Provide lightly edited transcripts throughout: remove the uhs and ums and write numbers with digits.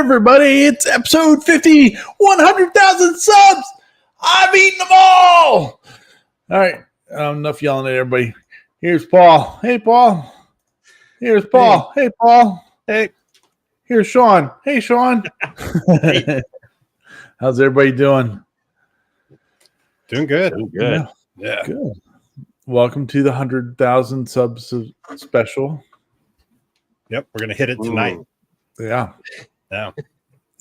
everybody. It's episode 50, 100,000 subs. I've eaten them all. All right. Enough yelling at everybody. Here's Paul. Hey, Paul. Here's Paul. Hey, Paul. Hey. Here's Sean. Hey, Sean. Hey. How's everybody doing? Doing good. Yeah. Good. Welcome to the 100,000 subs special. Yep, we're gonna hit it tonight. Yeah. Yeah.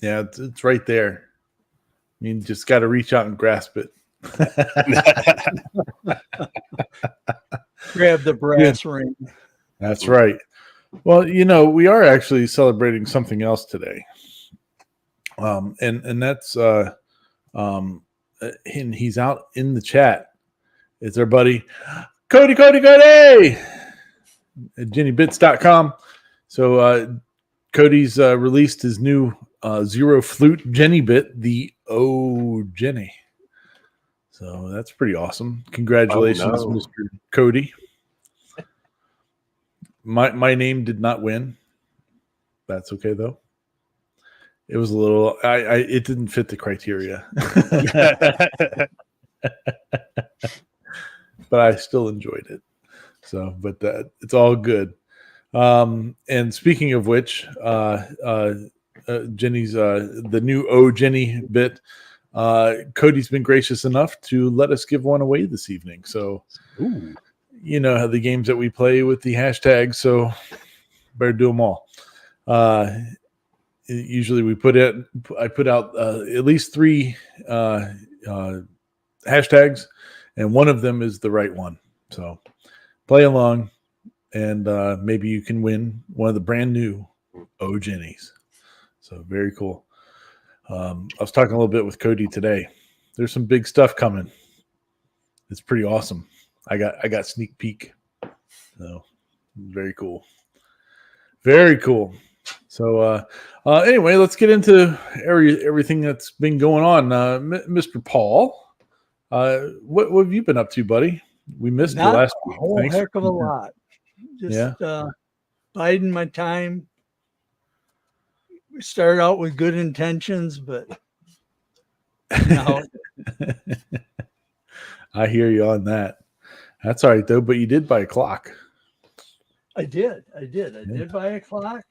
Yeah, it's right there. You just got to reach out and grasp it. Grab the brass ring. That's right. Well, we are actually celebrating something else today. And that's and he's out in the chat. It's our buddy Cody at JennyBits.com. So Cody's released his new Zero Flute Jenny Bit, the O Jenny. So that's pretty awesome. Congratulations, Mr. Cody. My name did not win. That's okay though. It was a little. It didn't fit the criteria, but I still enjoyed it. So, but it's all good. And speaking of which, Jenny's the new O Jenny bit. Cody's been gracious enough to let us give one away this evening. So, you know how the games that we play with the hashtags, so better do them all. Usually I put out at least 3 hashtags, and one of them is the right one. So play along, and maybe you can win one of the brand new O Jennies. So very cool. I was talking a little bit with Cody today. There's some big stuff coming. It's pretty awesome. I got sneak peek. So very cool. Very cool. So anyway, let's get into everything that's been going on. Mr. Paul, what have you been up to, buddy? We missed you last week. A whole heck of a lot. Just biding my time. We started out with good intentions, but no. I hear you on that. That's all right though. But you did buy a clock. I did. I did buy a clock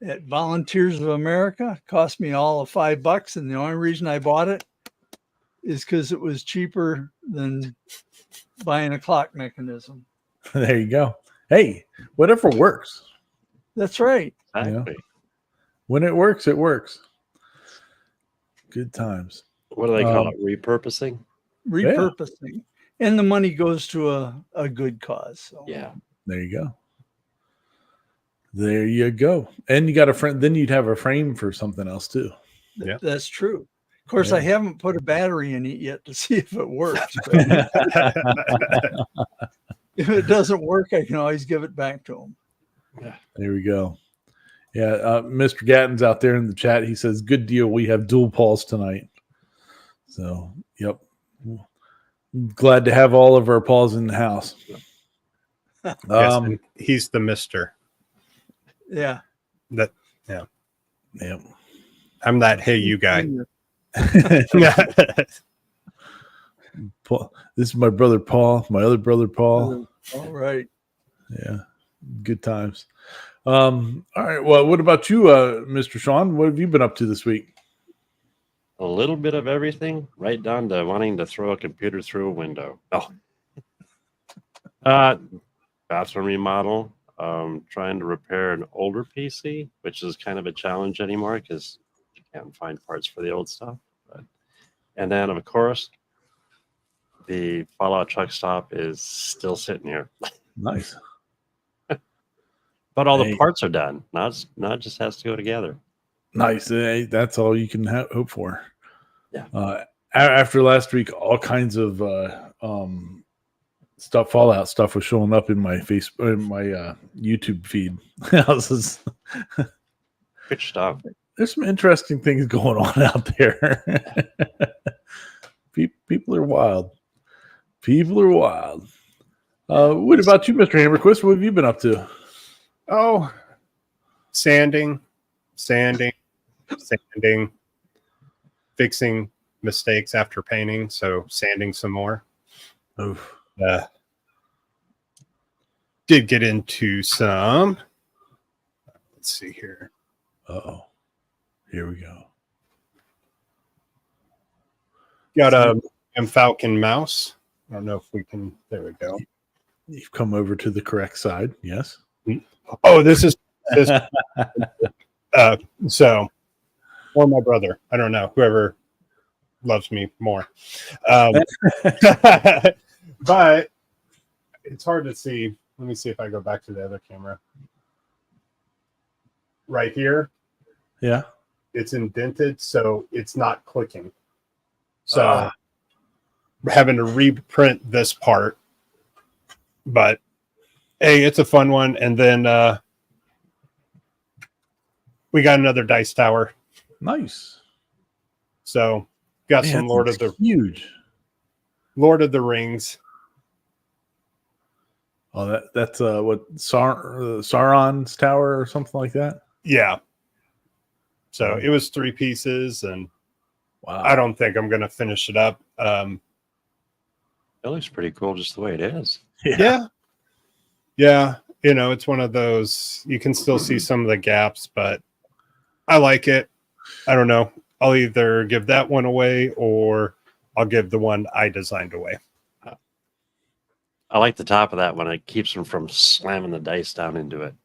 at Volunteers of America. It cost me all of $5, and the only reason I bought it is because it was cheaper than buying a clock mechanism. There you go. Hey, whatever works. That's right. Exactly. When it works, it works. Good times. What do they call it? Repurposing? Repurposing. Yeah. And the money goes to a good cause. So. Yeah. There you go. There you go. And you got a friend. Then you'd have a frame for something else too. Yeah, that's true. Of course, I haven't put a battery in it yet to see if it works. If it doesn't work, I can always give it back to him. Yeah. There we go. Yeah, Mr. Gatton's out there in the chat. He says, "Good deal. We have dual Pauls tonight." So, yep. Glad to have all of our Pauls in the house. Yes, he's the Mister. Yeah. Yep. I'm that hey you guy. Paul, this is my brother Paul, my other brother Paul. All right. Yeah. Good times. All right. Well, what about you, Mr. Sean? What have you been up to this week? A little bit of everything, right down to wanting to throw a computer through a window. Bathroom remodel. Trying to repair an older PC, which is kind of a challenge anymore because you can't find parts for the old stuff. And then, of course, the Fallout truck stop is still sitting here. Nice. But all the parts are done. Now it just has to go together. Nice. That's all you can hope for. Yeah. After last week, all kinds of Fallout stuff was showing up in my YouTube feed. Good stuff. There's some interesting things going on out there. People are wild. What about you, Mr. Hammerquist? What have you been up to? Oh, sanding, sanding, fixing mistakes after painting, so sanding some more. Oof. Did get into some. Let's see here. Uh-oh. Here we go. Got a Falcon mouse. I don't know if we can. There we go. You've come over to the correct side. Yes. Oh, this. So, or my brother. I don't know. Whoever loves me more. But it's hard to see. Let me see if I go back to the other camera. Right here, Yeah. it's indented, so it's not clicking. So we're having to reprint this part. But hey, it's a fun one. And then we got another dice tower. Nice. So got Man, some Lord of the huge. Rings. Oh, that's what Sauron's tower or something like that. Yeah. So it was 3 pieces, and Wow. I don't think I'm going to finish it up. It looks pretty cool just the way it is. Yeah. You know, it's one of those, you can still see some of the gaps, but I like it. I don't know. I'll either give that one away or I'll give the one I designed away. I like the top of that one. It keeps them from slamming the dice down into it.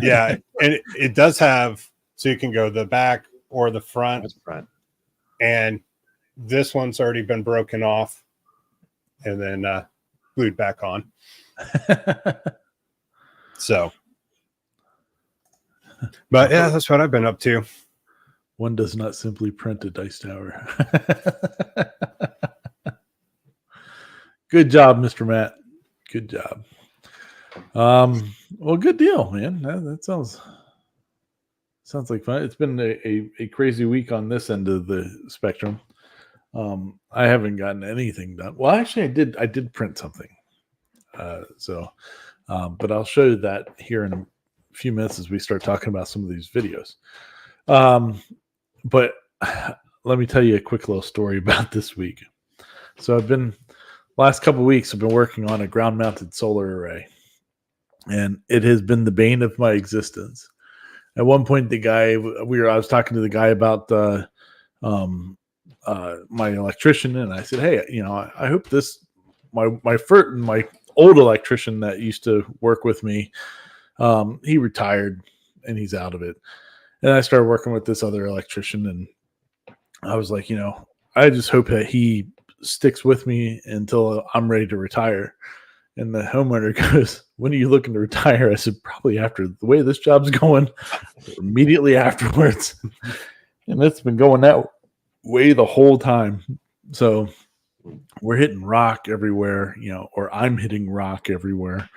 Yeah. And it does have, so you can go the back or the front. That's front. And this one's already been broken off and then glued back on. So, but yeah, that's what I've been up to. One does not simply print a dice tower. Good job, Mr. Matt. Good job. Well, good deal, man. That sounds like fun. It's been a crazy week on this end of the spectrum. I haven't gotten anything done. Well, actually, I did print something. But I'll show you that here in a few minutes as we start talking about some of these videos. But let me tell you a quick little story about this week. So last couple of weeks, I've been working on a ground mounted solar array, and it has been the bane of my existence. At one point, I was talking to the guy about my electrician, and I said, "Hey, I hope my old electrician that used to work with me, he retired and he's out of it." And I started working with this other electrician, and I was like, I just hope that he sticks with me until I'm ready to retire. And the homeowner goes, "When are you looking to retire?" I said, "Probably after the way this job's going, immediately afterwards." And it's been going that way the whole time. So we're hitting rock everywhere, or I'm hitting rock everywhere.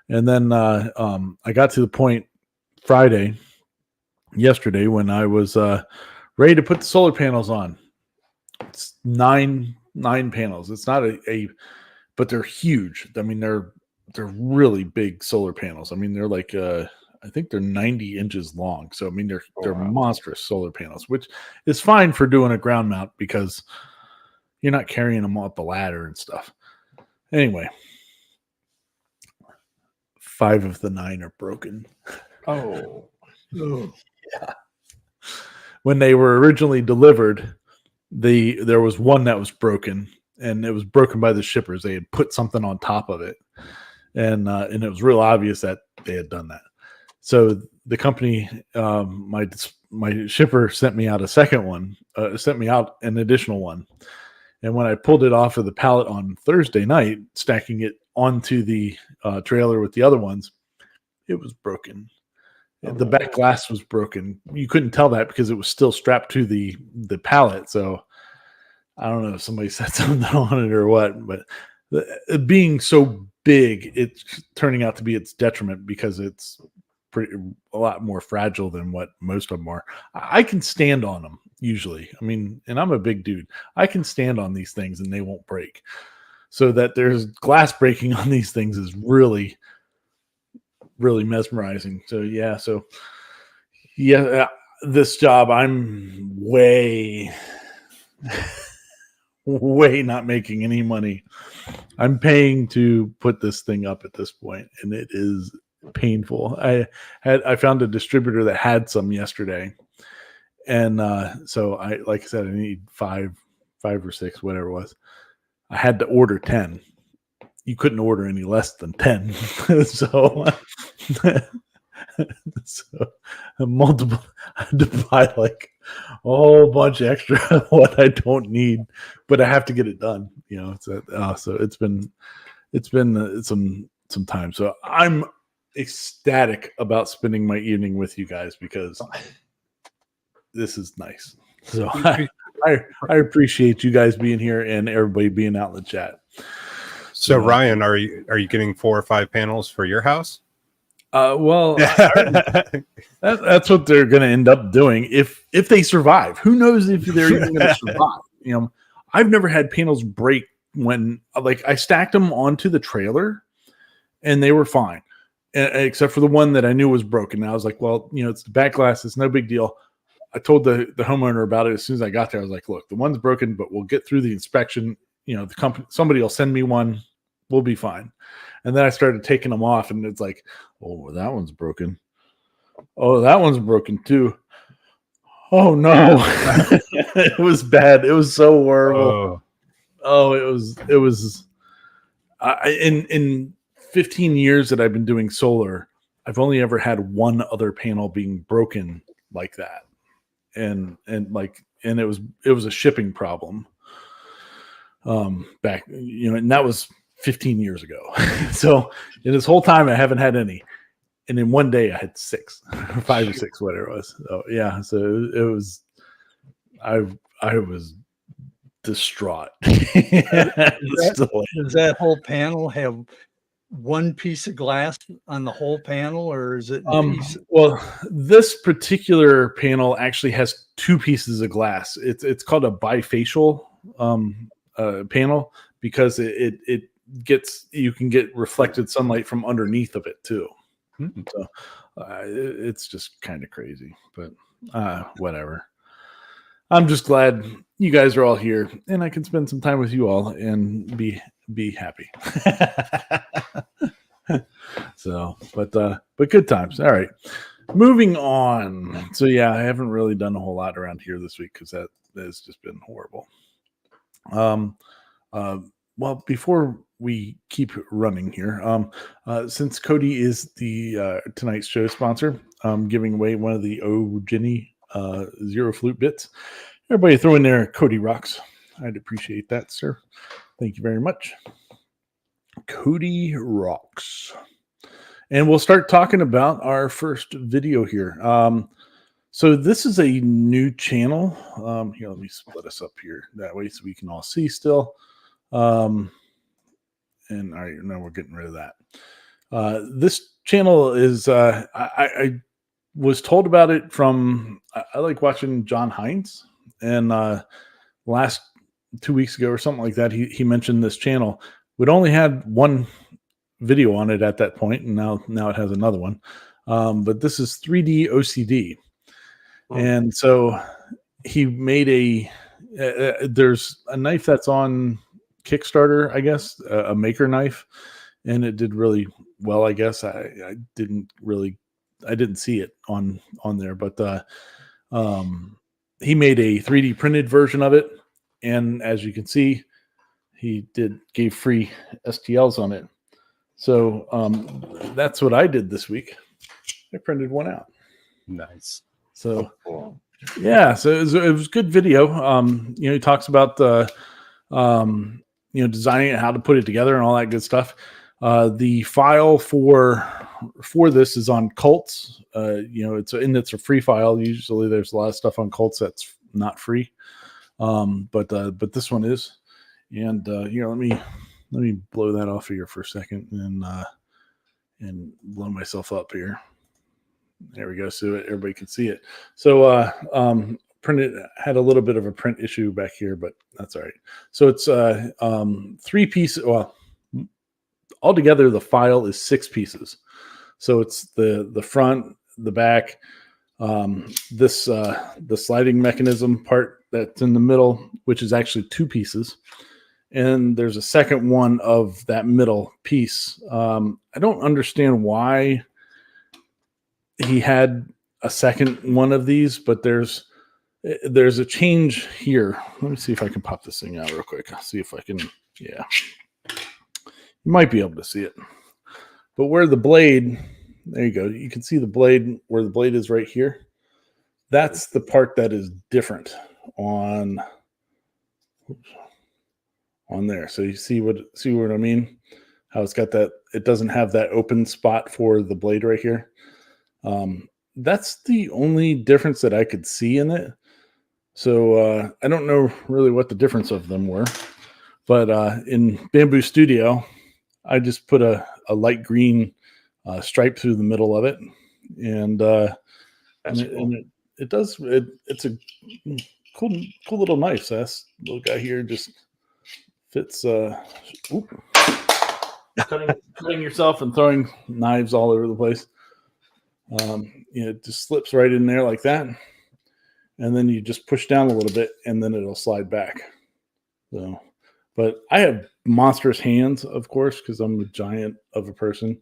And then I got to the point yesterday, when I was ready to put the solar panels on. It's nine panels. It's not but they're huge. I mean, they're really big solar panels. I mean, they're like I think they're 90 inches long. So I mean, they're monstrous solar panels, which is fine for doing a ground mount because you're not carrying them up a ladder and stuff. Anyway, 5 of the 9 are broken. Oh. Yeah. When they were originally delivered, there was one that was broken, and it was broken by the shippers. They had put something on top of it, and it was real obvious that they had done that. So the company, my shipper, sent me out a second one, sent me out an additional one. And when I pulled it off of the pallet on Thursday night, stacking it onto the trailer with the other ones, it was broken. The back glass was broken. You couldn't tell that because it was still strapped to the pallet. So I don't know if somebody said something on it or what, but it being so big, it's turning out to be its detriment because it's a lot more fragile than what most of them are. I can stand on them usually. I mean, and I'm a big dude. I can stand on these things and they won't break. So that there's glass breaking on these things is really, really mesmerizing. So yeah, this job, I'm way not making any money. I'm paying to put this thing up at this point, and it is painful. I found a distributor that had some yesterday, and so like I said, I need five or six, whatever it was. I had to order 10. You couldn't order any less than 10. So multiple, I had to buy like a whole bunch extra of what I don't need, but I have to get it done. So it's been some time. So I'm ecstatic about spending my evening with you guys because this is nice. So I appreciate you guys being here and everybody being out in the chat. So Ryan, are you getting 4 or 5 panels for your house? Well, that's what they're going to end up doing if they survive. Who knows if they're even going to survive? I've never had panels break when like I stacked them onto the trailer, and they were fine, except for the one that I knew was broken. And I was like, well, it's the back glass. It's no big deal. I told the homeowner about it as soon as I got there. I was like, look, the one's broken, but we'll get through the inspection. The company, somebody will send me one. We'll be fine. And then I started taking them off, and it's like, oh, that one's broken. Oh, that one's broken too. Oh no, it was bad. It was so horrible. Oh, it was. In 15 years that I've been doing solar, I've only ever had one other panel being broken like that, and it was a shipping problem. Back, and that was 15 years ago. So in this whole time, I haven't had any. And in one day I had 6, 5 or 6, whatever it was. So yeah, so it was, I was distraught. Does that whole panel have one piece of glass on the whole panel, or is it well, this particular panel actually has 2 pieces of glass. It's called a bifacial panel because it gets, you can get reflected sunlight from underneath of it too. So it's just kind of crazy, but whatever. I'm just glad you guys are all here and I can spend some time with you all and be happy. So, but good times. All right, moving on. So yeah, I haven't really done a whole lot around here this week because that has just been horrible. Well, before we keep running here, since Cody is the tonight's show sponsor, I'm giving away one of the Jenny Zero Flute bits. Everybody throw in there Cody Rocks. I'd appreciate that, sir. Thank you very much. Cody Rocks. And we'll start talking about our first video here. So this is a new channel. Here, let me split us up here that way so we can all see still. And all right, now we're getting rid of that. This channel is, I was told about it from, I like watching John Hines, and last 2 weeks ago or something like that, he mentioned this channel. We'd only had one video on it at that point, and now it has another one. But this is 3D OCD. And so he made there's a knife that's on Kickstarter, I guess, a maker knife, and it did really well, I guess. I didn't see it on there, but he made a 3D printed version of it, and as you can see, he gave free STLs on it. So that's what I did this week. I printed one out. Nice. So yeah, so it was good video. He talks about the designing it, how to put it together, and all that good stuff. The file for this is on Cults. It's a free file. Usually, there's a lot of stuff on Cults that's not free, but this one is. And let me blow that off of here for a second and blow myself up here. There we go, so everybody can see it. So printed had a little bit of a print issue back here, but that's all right. So it's 3 pieces. Well, altogether the file is 6 pieces. So it's the front, the back, This the sliding mechanism part that's in the middle, which is actually two pieces, and there's a second one of that middle piece. I don't understand why he had a second one of these, but there's a change here. Let me see if I can pop this thing out real quick. I'll see if I can. Yeah, you might be able to see it, but where the blade, there you go. You can see the blade where the blade is right here. That's the part that is different on there. So you see what I mean? How it's got that, it doesn't have that open spot for the blade right here. That's the only difference that I could see in it. So I don't know really what the difference of them were, but in Bamboo Studio, I just put a light green stripe through the middle of it, and it's a cool little knife. So that's little guy here just fits. Cutting yourself and throwing knives all over the place. It just slips right in there like that, and then you just push down a little bit, and then it'll slide back. So, but I have monstrous hands, of course, because I'm a giant of a person,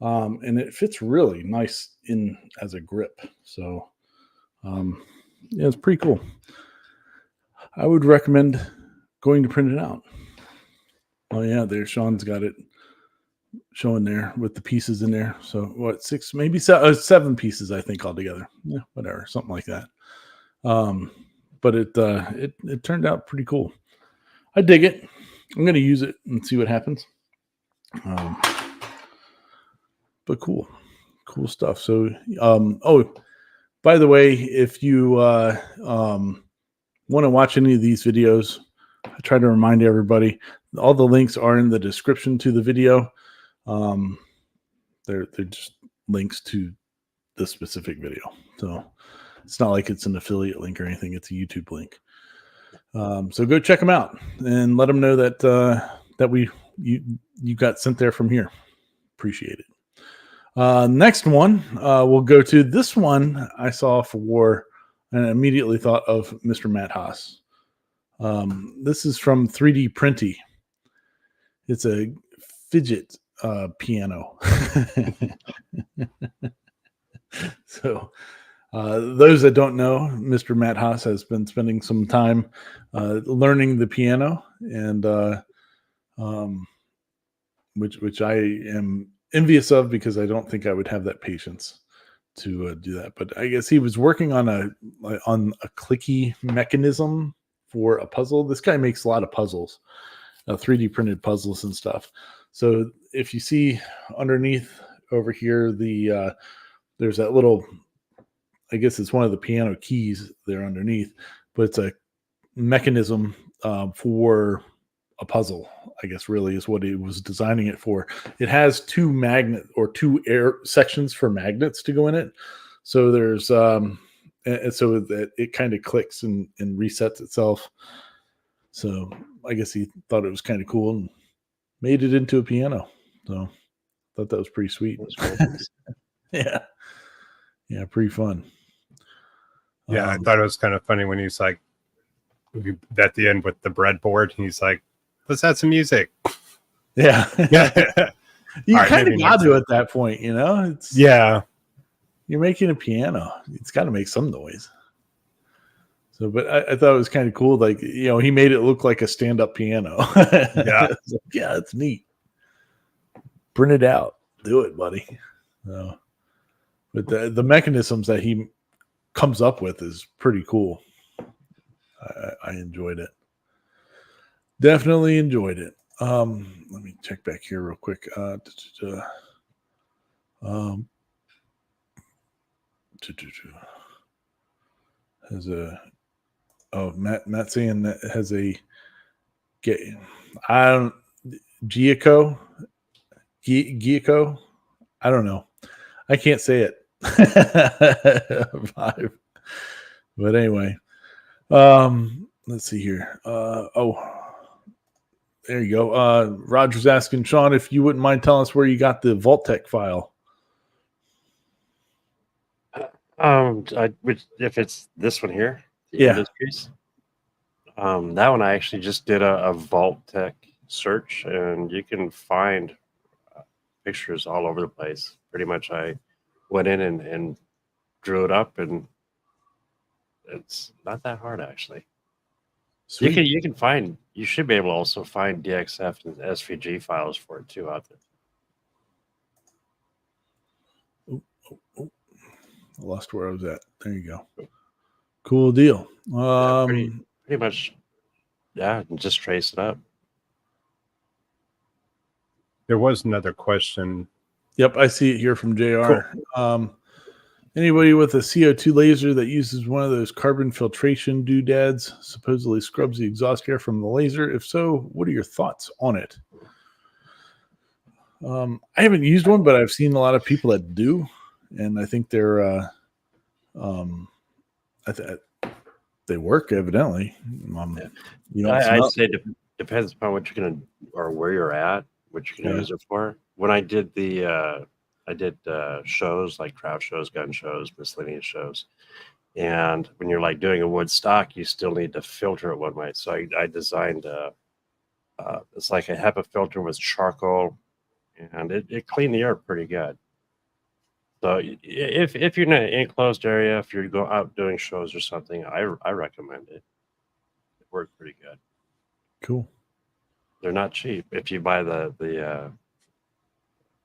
and it fits really nice in as a grip. So, it's pretty cool. I would recommend going to print it out. Oh yeah, there Sean's got it showing there with the pieces in there. So what, 6, maybe 7 pieces, I think, altogether. Yeah, whatever, something like that. But it turned out pretty cool. I dig it. I'm going to use it and see what happens. But cool stuff. So, by the way, if you want to watch any of these videos, I try to remind everybody, all the links are in the description to the video. They're just links to the specific video. So it's not like it's an affiliate link or anything. It's a YouTube link. So go check them out and let them know that you got sent there from here. Appreciate it. Next one, we'll go to this one I saw for and immediately thought of Mr. Matt Haas. This is from 3D Printy. It's a fidget piano. So those that don't know, Mr. Matt Haas has been spending some time learning the piano, and which I am envious of, because I don't think I would have that patience to do that. But I guess he was working on a clicky mechanism for a puzzle. This guy makes a lot of puzzles, 3D printed puzzles and stuff. So if you see underneath over here, there's that little, I guess it's one of the piano keys there underneath, but it's a mechanism for a puzzle, I guess, really is what he was designing it for. It has 2 air sections for magnets to go in it. So there's and so that it kind of clicks and resets itself. So I guess he thought it was kind of cool and made it into a piano. So I thought that was pretty sweet. Yeah, pretty fun. Yeah, I thought it was kind of funny when he's like, at the end with the breadboard, he's like, let's add some music. Yeah. Yeah. You All right, kind of maybe got not. to at that point, you know? Yeah. You're making a piano. It's got to make some noise. So, but I thought it was kind of cool. Like, he made it look like a stand-up piano. Yeah. Yeah, it's neat. Print it out. Do it, buddy. So, but the mechanisms that he comes up with is pretty cool. I enjoyed it. Definitely enjoyed it. Let me check back here real quick. Has a Matt saying that it has a Giaco. I don't know. I can't say it. 5. But anyway, let's see here. There you go. Roger's asking Sean if you wouldn't mind telling us where you got the Vault-Tec file. If it's this one here, the Yeah. Industries, that one I actually just did a Vault Tech search, and you can find pictures all over the place. Pretty much, I went in and drew it up, and it's not that hard actually. Sweet. You should be able to also find DXF and SVG files for it too out there. I lost where I was at. There you go. Cool deal. Yeah, pretty much, yeah, and just trace it up. There was another question. Yep, I see it here from JR. Anybody with a CO2 laser that uses one of those carbon filtration doodads supposedly scrubs the exhaust air from the laser? If so, what are your thoughts on it? I haven't used one, but I've seen a lot of people that do, and I think they're they work evidently. I'd say depends upon what you're gonna or where you're at, what you're gonna use it for. When I did shows like crowd shows, gun shows, miscellaneous shows, and when you're like doing a wood stock, you still need to filter it one way. So I designed it's like a HEPA filter with charcoal, and it cleaned the air pretty good. So if you're in an enclosed area, if you're go out doing shows or something, I recommend it. It worked pretty good. Cool. They're not cheap if you buy the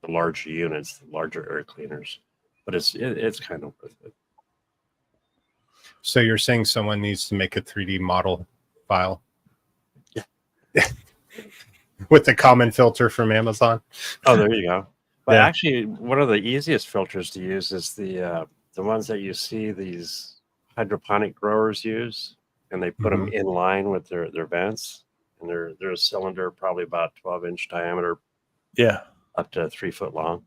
larger units, the larger air cleaners, but it's kind of worth it. So you're saying someone needs to make a 3D model file? Yeah. With the common filter from Amazon? Oh, there you go. But Yeah. actually, one of the easiest filters to use is the ones that you see these hydroponic growers use, and they put them in line with their vents, and they're a cylinder probably about 12-inch diameter, Yeah. up to 3 foot long.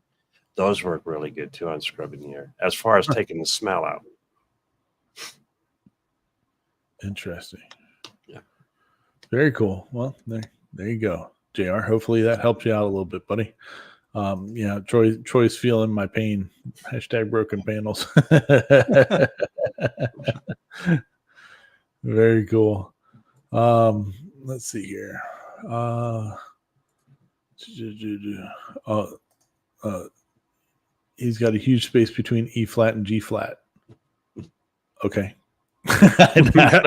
Those work really good too on scrubbing the air, as far as taking the smell out. Interesting. Yeah. Very cool. Well, there you go, JR. Hopefully that helps you out a little bit, buddy. Troy's feeling my pain. Hashtag broken panels. Very cool. Let's see here. He's got a huge space between E flat and G flat. Okay. I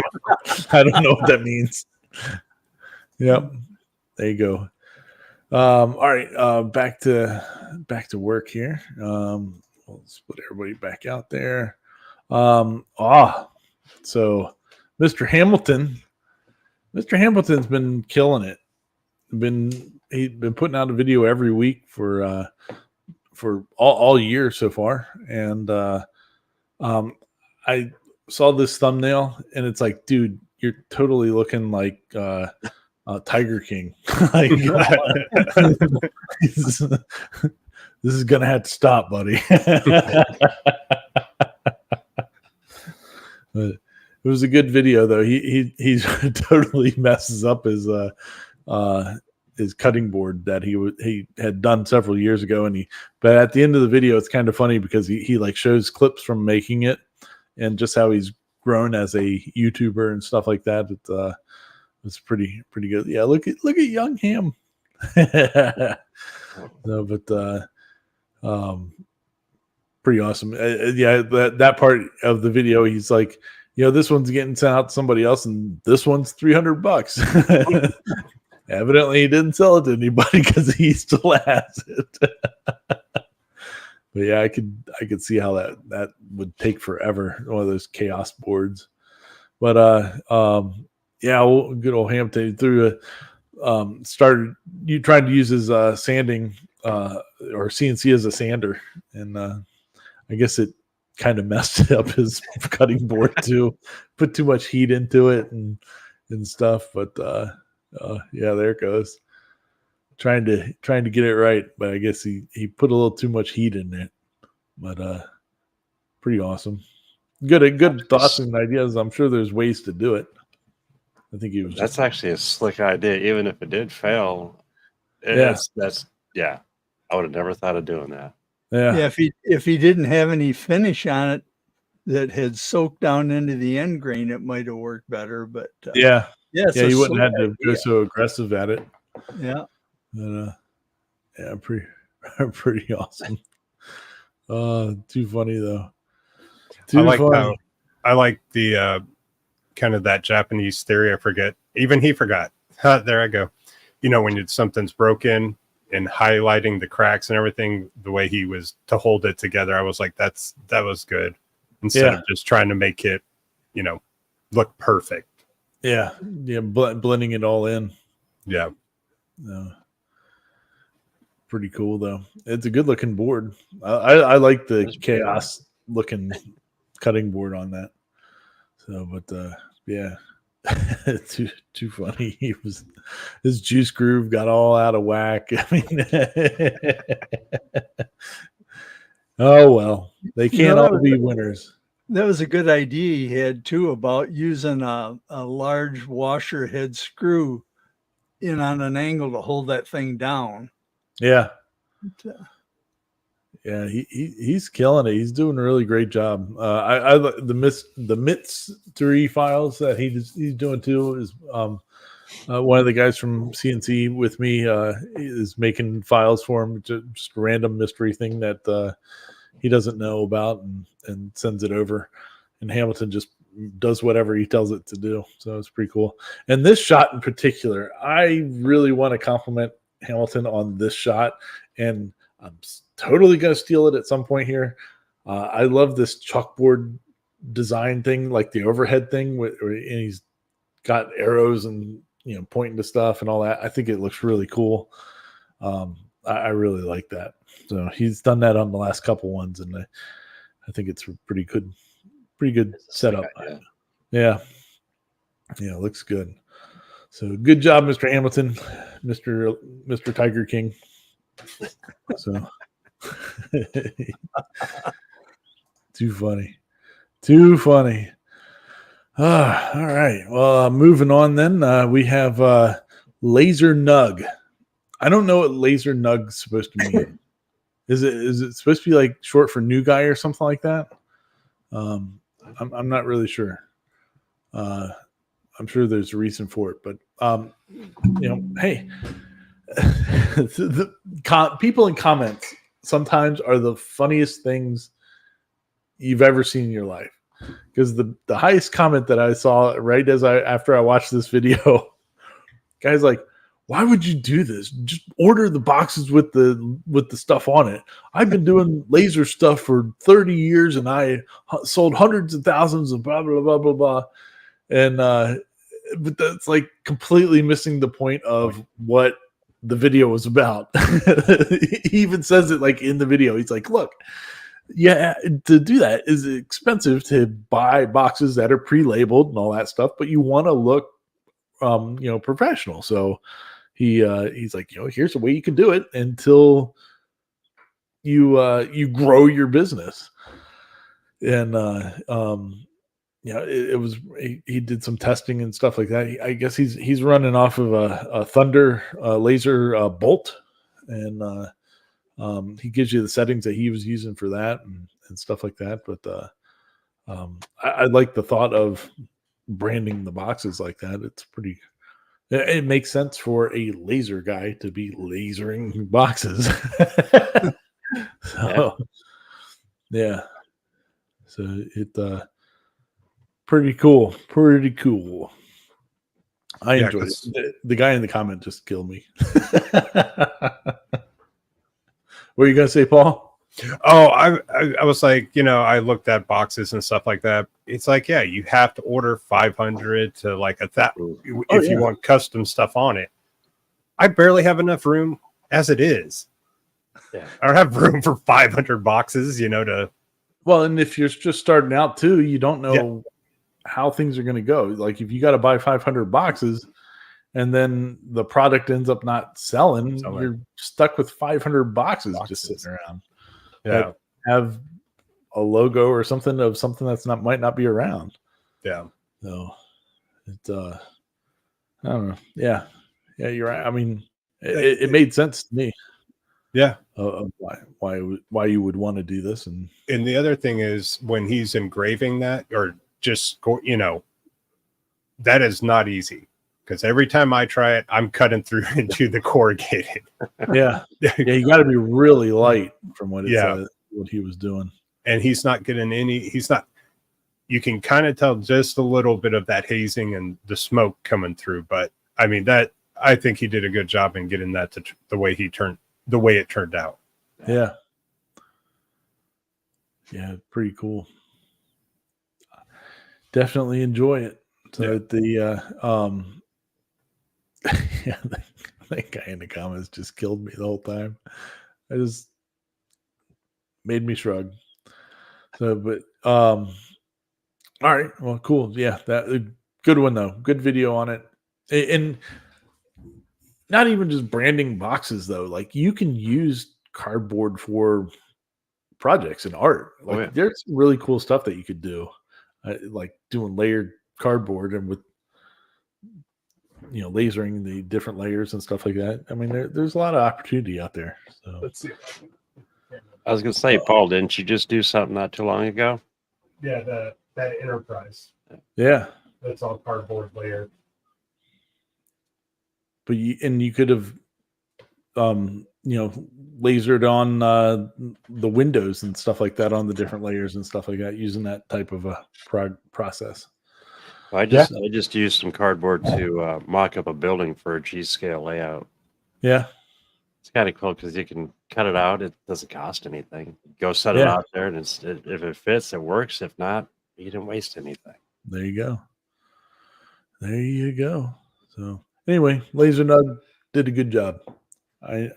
don't know what that means. Yep. There you go. All right. Back to work here. We'll split everybody back out there. So Mr. Hamilton's been killing it. He's been putting out a video every week for all year so far. And I saw this thumbnail and it's like, dude, you're totally looking like Tiger King. Like, this is gonna have to stop, buddy. But it was a good video though. He's totally messes up his cutting board that he had done several years ago, but at the end of the video it's kind of funny because he like shows clips from making it and just how he's grown as a YouTuber and stuff like that. It's pretty good. Yeah, look at young Ham. No, but pretty awesome. That part of the video, he's like, this one's getting sent out to somebody else, and this one's $300. Evidently, he didn't sell it to anybody because he still has it. But yeah, I could see how that would take forever. One of those chaos boards. But good old Hampton threw started. You tried to use his sanding or CNC as a sander, and I guess it kind of messed up his cutting board too. Put too much heat into it and stuff. But there it goes. Trying to get it right, but I guess he put a little too much heat in it. But pretty awesome. Good thoughts and ideas. I'm sure there's ways to do it. I think he was. That's actually a slick idea, even if it did fail. I would have never thought of doing that. Yeah. If he didn't have any finish on it, that had soaked down into the end grain, it might have worked better. But Yeah. it's Yeah. a You wouldn't slick have to go idea. so aggressive at it. Yeah. But, yeah, pretty, pretty awesome. Too funny though. Too I like funny. how I like the kind of that Japanese theory. I forget. Even he forgot. There I go. You know, when something's broken and highlighting the cracks and everything, the way he was to hold it together, I was like, that was good. Instead of just trying to make it, look perfect. Yeah. Yeah. Blending it all in. Yeah. Pretty cool though. It's a good looking board. I like the That's chaos looking cutting board on that. So, but yeah, too funny. His juice groove got all out of whack. I mean, oh well, they can't all be winners. That was a good idea he had too about using a large washer head screw in on an angle to hold that thing down. Yeah. Yeah, he's killing it. He's doing a really great job. I the mystery files that he's doing too is one of the guys from CNC with me is making files for him, just a random mystery thing that he doesn't know about and sends it over. And Hamilton just does whatever he tells it to do. So it's pretty cool. And this shot in particular, I really want to compliment Hamilton on this shot. And I'm totally going to steal it at some point here. I love this chalkboard design thing, like the overhead thing, and he's got arrows and pointing to stuff and all that. I think it looks really cool. I really like that. So he's done that on the last couple ones, and I think it's a pretty good setup. Yeah, looks good. So good job, Mr. Hamilton, Mr. Tiger King. So too funny. All right. Well, moving on then. We have Laser Nug. I don't know what Laser Nug's supposed to mean. Is it supposed to be like short for new guy or something like that? I'm not really sure. I'm sure there's a reason for it, but hey, people in comments sometimes are the funniest things you've ever seen in your life. Because the highest comment that I saw right after I watched this video, guy's like, "Why would you do this? Just order the boxes with the stuff on it. I've been doing laser stuff for 30 years, and I sold hundreds of thousands of blah blah blah blah blah." And but that's like completely missing the point of what the video was about. He even says it like in the video. He's like, "Look, yeah, to do that is expensive to buy boxes that are pre-labeled and all that stuff, but you want to look professional." So he's like, here's a way you can do it until you grow your business. And it was he did some testing and stuff like that. I guess he's running off of a Thunder laser bolt, and he gives you the settings that he was using for that and stuff like that. But I like the thought of branding the boxes like that. It's pretty. It makes sense for a laser guy to be lasering boxes. So, yeah. So it pretty cool. I enjoyed it. The guy in the comment just killed me. What are you gonna say, Paul? Oh, I was like, I looked at boxes and stuff like that. It's like, yeah, you have to order 500 to like that if you want custom stuff on it. I barely have enough room as it is. Yeah. I don't have room for 500 boxes, to. Well, and if you're just starting out too, you don't know how things are going to go. Like if you got to buy 500 boxes and then the product ends up not selling, you're stuck with 500 boxes just sitting around. Yeah. Have a logo or something of something that's might not be around. Yeah. So it's I don't know. Yeah, you're right. I mean, it made sense to me. Yeah. of why you would want to do this. And And the other thing is when he's engraving that or just that is not easy because every time I try it, I'm cutting through into the corrugated. yeah, you got to be really light from what what he was doing. And he's not getting you can kind of tell just a little bit of that hazing and the smoke coming through. But I mean, I think he did a good job in getting that to the way it turned out. Yeah. Yeah. Pretty cool. Definitely enjoy it. So yeah, that guy in the comments just killed me the whole time. I just made me shrug. So, but all right, well, cool. Yeah, that good one though. Good video on it, and not even just branding boxes though. Like you can use cardboard for projects and art. Like there's really cool stuff that you could do, like doing layered cardboard and with lasering the different layers and stuff like that. I mean, there's a lot of opportunity out there. So Let's see. I was gonna say, Paul, didn't you just do something not too long ago? Yeah, that Enterprise. yeah, That's all cardboard layered. but you could have lasered on the windows and stuff like that on the different layers and stuff like that using that type of a process. I just used some cardboard to mock up a building for a G-scale layout. Yeah, it's kind of cool because you can cut it out. It doesn't cost anything. Go set it out there, and if it fits, it works. If not, you didn't waste anything. There you go. There you go. So anyway, Laser Nug did a good job. I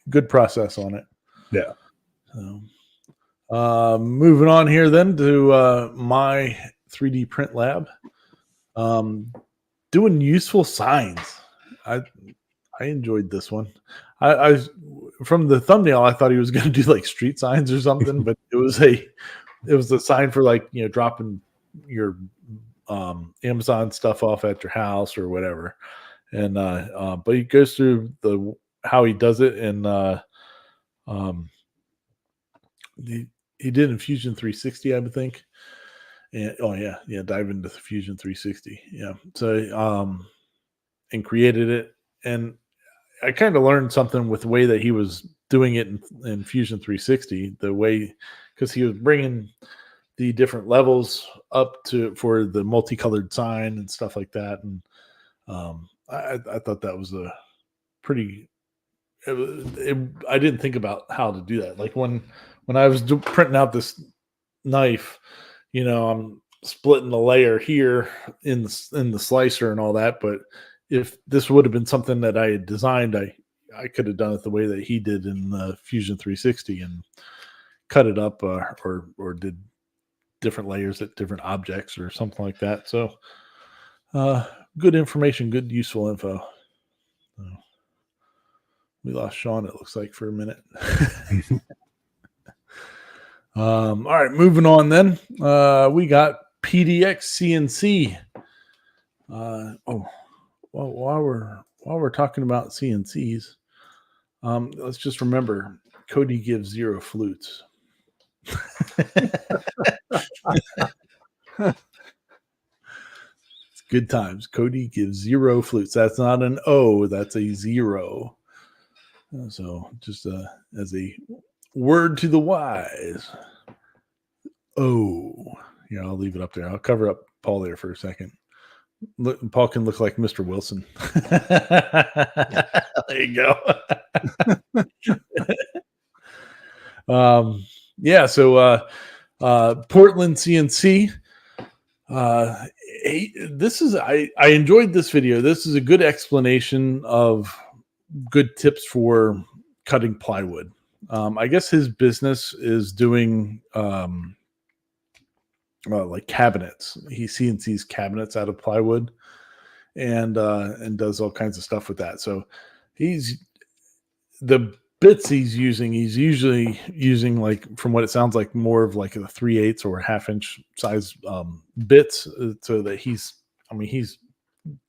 good process on it. Yeah. So, moving on here then to my 3D print lab. Doing useful signs. I enjoyed this one. I from the thumbnail, I thought he was going to do like street signs or something, but it was a sign for like dropping your Amazon stuff off at your house or whatever. And but he goes through how he does it, and he did in Fusion 360, I would think. And dive into the Fusion 360. Yeah. So and created it, and I kind of learned something with the way that he was doing it in Fusion 360. The way, because he was bringing the different levels up for the multicolored sign and stuff like that, and I thought that was a pretty. I didn't think about how to do that. Like when I was printing out this knife, I'm splitting the layer here in the slicer and all that. But if this would have been something that I had designed, I could have done it the way that he did in the Fusion 360 and cut it up or did different layers at different objects or something like that. So good information, good useful info. We lost Sean, it looks like, for a minute. All right, moving on then. We got PDX CNC. While we're talking about CNCs, let's just remember Cody gives 0 flutes. It's good times. Cody gives 0 flutes. That's not an O, that's a 0. So just as a word to the wise. Oh, yeah, I'll leave it up there. I'll cover up Paul there for a second. Paul can look like Mr. Wilson. There you go. Yeah, so Portland CNC. This is I enjoyed this video. This is a good explanation of good tips for cutting plywood. I guess his business is doing like cabinets. He CNCs cabinets out of plywood and does all kinds of stuff with that. So the bits he's usually using, like, from what it sounds like, more of like a 3/8 or 1/2 inch size bits, so that he's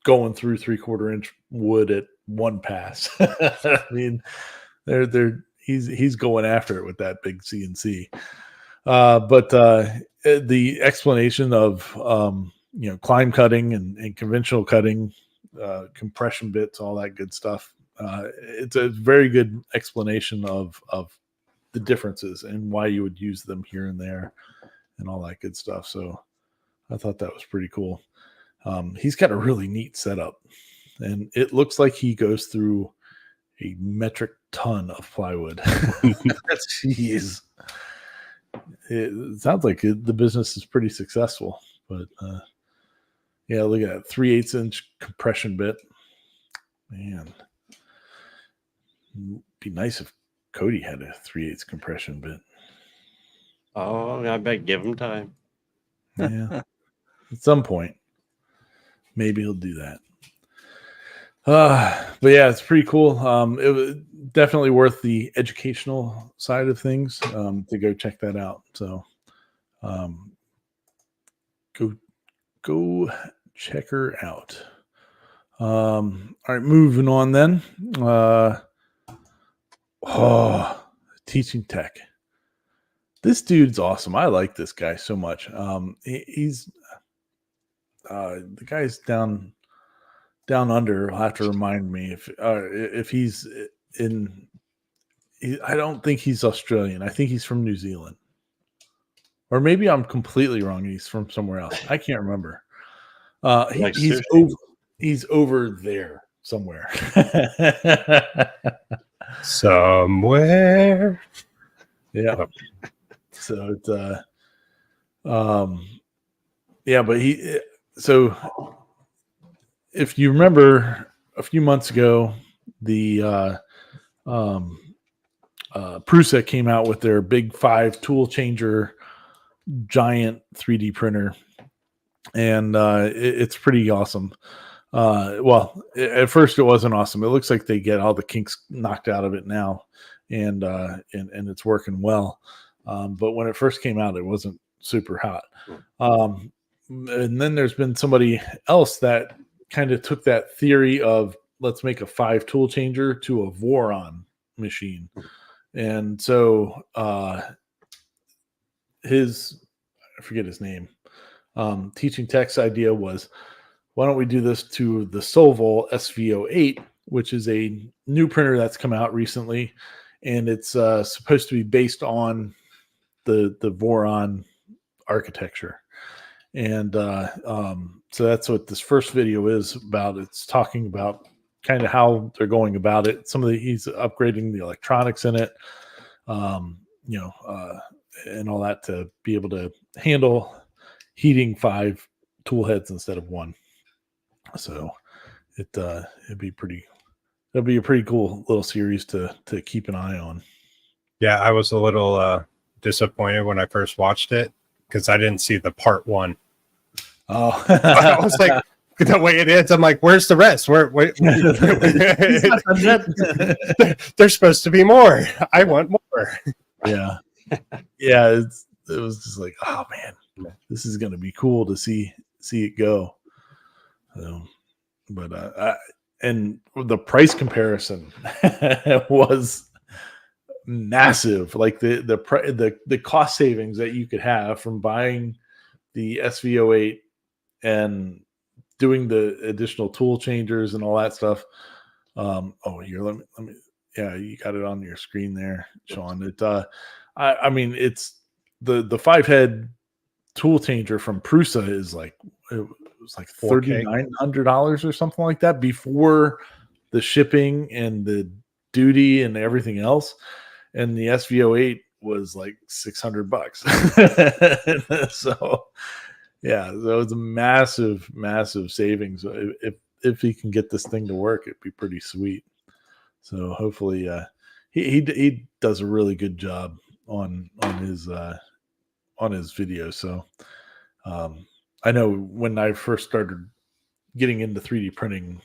going through 3/4 inch wood at one pass. I mean, He's going after it with that big CNC. But the explanation of climb cutting and conventional cutting, compression bits, all that good stuff. It's a very good explanation of the differences and why you would use them here and there and all that good stuff. So I thought that was pretty cool. He's got a really neat setup, and it looks like he goes through a metric ton of plywood. Jeez. It sounds like the business is pretty successful, but yeah, look at that 3/8 inch compression bit. Man, it'd be nice if Cody had a 3/8 compression bit. Oh, I bet give him time. Yeah, at some point, maybe he'll do that. But yeah, it's pretty cool. It was definitely worth the educational side of things to go check that out. So go check her out. All right, moving on then. Teaching Tech. This dude's awesome. I like this guy so much. He's the guy's down under. Will have to remind me if he's in. I don't think he's Australian. I think he's from New Zealand, or maybe I'm completely wrong. He's from somewhere else. I can't remember. He's over there somewhere. Somewhere. Yeah. So it's yeah, but if you remember a few months ago, the Prusa came out with their Big 5 tool changer giant 3D printer, and it's pretty awesome. Well, at first it wasn't awesome. It looks like they get all the kinks knocked out of it now, and it's working well. But when it first came out, it wasn't super hot. And then there's been somebody else that kind of took that theory of let's make a 5 tool changer to a Voron machine. And so I forget his name, Teaching Tech's idea was, why don't we do this to the Solvol SV08, which is a new printer that's come out recently, and it's supposed to be based on the Voron architecture. And so that's what this first video is about. It's talking about kind of how they're going about it. He's upgrading the electronics in it, and all that to be able to handle heating 5 tool heads instead of 1. So it'll be a pretty cool little series to keep an eye on. Yeah, I was a little disappointed when I first watched it because I didn't see the part 1. Oh, I was like, the way it is, I'm like, where's the rest? There's supposed to be more. I want more. Yeah. It was just like, oh man, this is gonna be cool to see it go. So, but and the price comparison was massive. Like the cost savings that you could have from buying the SV08 and doing the additional tool changers and all that stuff. Here, let me. Yeah, you got it on your screen there, Sean. I mean, it's the 5-head tool changer from Prusa is like, it was like $3,900 or something like that before the shipping and the duty and everything else. And the SV08 was like $600. So yeah, that was a massive savings. If he can get this thing to work, it'd be pretty sweet. So hopefully he does a really good job on his video. So I know when I first started getting into 3D printing,